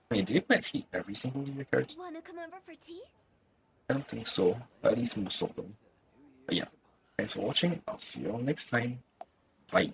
I mean, did they put actually every single Leah character? Wanna come over for tea? I don't think so, but at least most of them. But yeah, thanks for watching. I'll see you all next time. Bye.